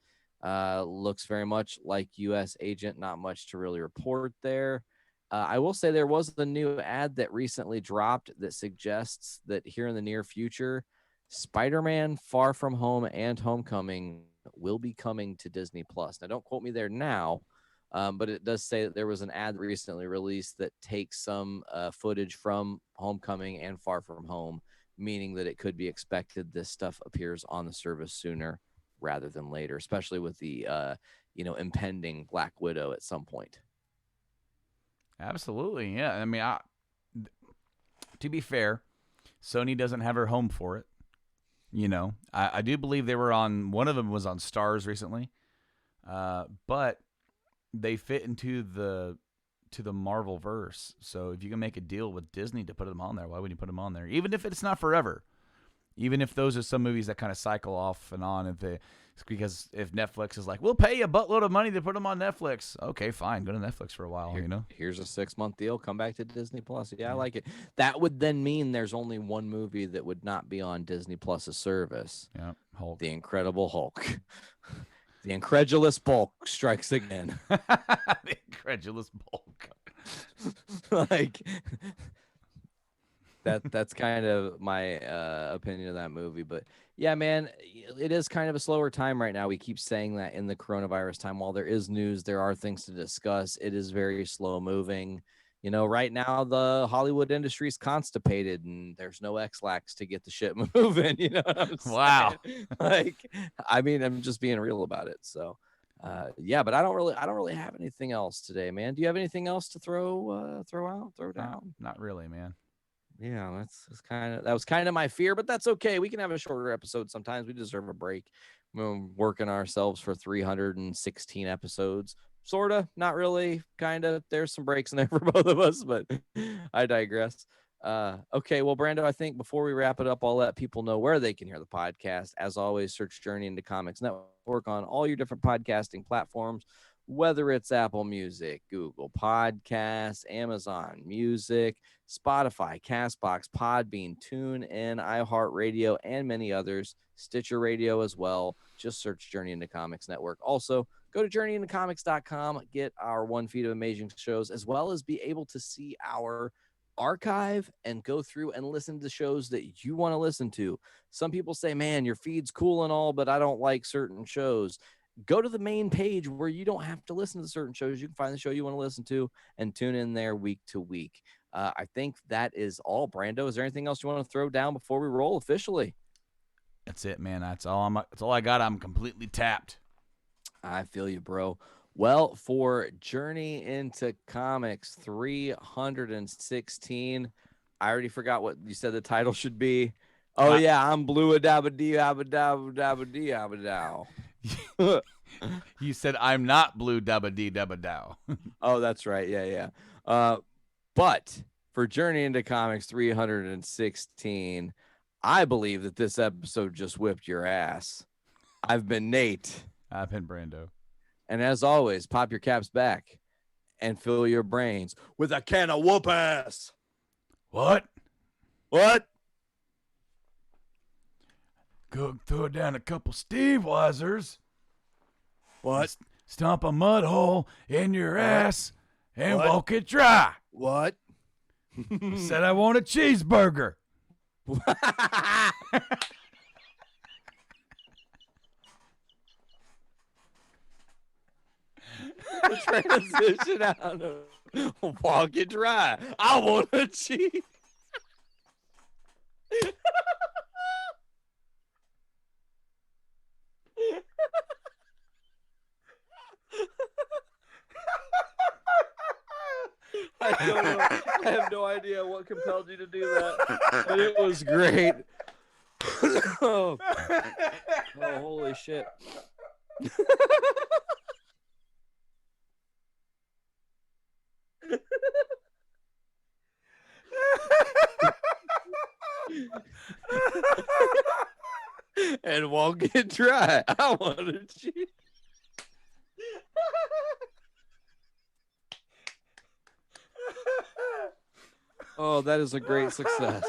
Looks very much like U.S. Agent. Not much to really report there. I will say there was the new ad that recently dropped that suggests that here in the near future, Spider-Man Far From Home and Homecoming will be coming to Disney Plus. Now, don't quote me there now, but it does say that there was an ad recently released that takes some footage from Homecoming and Far From Home, meaning that it could be expected this stuff appears on the service sooner rather than later, especially with the impending Black Widow at some point. Absolutely, yeah. To be fair, Sony doesn't have her home for it. I do believe they were on, one of them was on Stars recently, but they fit into the Marvel verse. So if you can make a deal with Disney to put them on there, why wouldn't you put them on there? Even if it's not forever, Even if those are some movies that kind of cycle off and on, because if Netflix is like, we'll pay you a buttload of money to put them on Netflix. Okay, fine. Go to Netflix for a while, Here's a 6-month deal. Come back to Disney Plus. Yeah, I like it. That would then mean there's only one movie that would not be on Disney Plus's service. Yeah, Hulk. The Incredible Hulk. The incredulous bulk strikes again. The incredulous bulk. Like that's kind of my opinion of that movie. But yeah, man, it is kind of a slower time right now. We keep saying that in the coronavirus time. While there is news, there are things to discuss. It is very slow moving. You know, right now the Hollywood industry is constipated and there's no X-Lax to get the shit moving. You know what I'm saying? Wow. Like, I mean, I'm just being real about it. So yeah, but I don't really have anything else today, man. Do you have anything else to throw down? Not really, man. Yeah, that was kind of my fear, but that's okay. We can have a shorter episode sometimes. We deserve a break. We're working ourselves for 316 episodes. Sorta, not really, kind of. There's some breaks in there for both of us, but I digress. Okay, well, Brando, I think before we wrap it up, I'll let people know where they can hear the podcast. As always, search Journey into Comics Network on all your different podcasting platforms, whether it's Apple Music, Google Podcasts, Amazon Music, Spotify, Castbox, Podbean, TuneIn, iHeartRadio, and many others. Stitcher Radio as well. Just search Journey into Comics Network. Also, go to journeyintocomics.com, get our one feed of amazing shows, as well as be able to see our archive and go through and listen to shows that you want to listen to. Some people say, man, your feed's cool and all, but I don't like certain shows. Go to the main page where you don't have to listen to certain shows. You can find the show you want to listen to and tune in there week to week. I think that is all, Brando. Is there anything else you want to throw down before we roll officially? That's it, man. That's all I got. I'm completely tapped. I feel you, bro. Well, for Journey into Comics 316, I already forgot what you said the title should be. Oh, yeah, I'm blue dabba-dee, abba-dabba-dabba-dee, abba-dow. You said I'm not blue dabba-dee, dabba-dow. Oh, that's right. Yeah. But for Journey into Comics 316, I believe that this episode just whipped your ass. I've been Nate. I've been Brando. And as always, pop your caps back and fill your brains with a can of whoop ass. What? Go throw down a couple Steve Weisers. What? Stomp a mud hole in your ass and walk it dry. What? Said I want a cheeseburger. The transition out of walk it dry. I want a cheese. I don't know. I have no idea what compelled you to do that, but it was great. Oh, holy shit. And won't get dry. I want to cheese. Oh, that is a great success.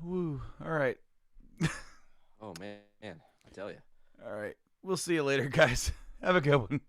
Woo. All right. Oh, man. I tell you. All right. We'll see you later, guys. Have a good one.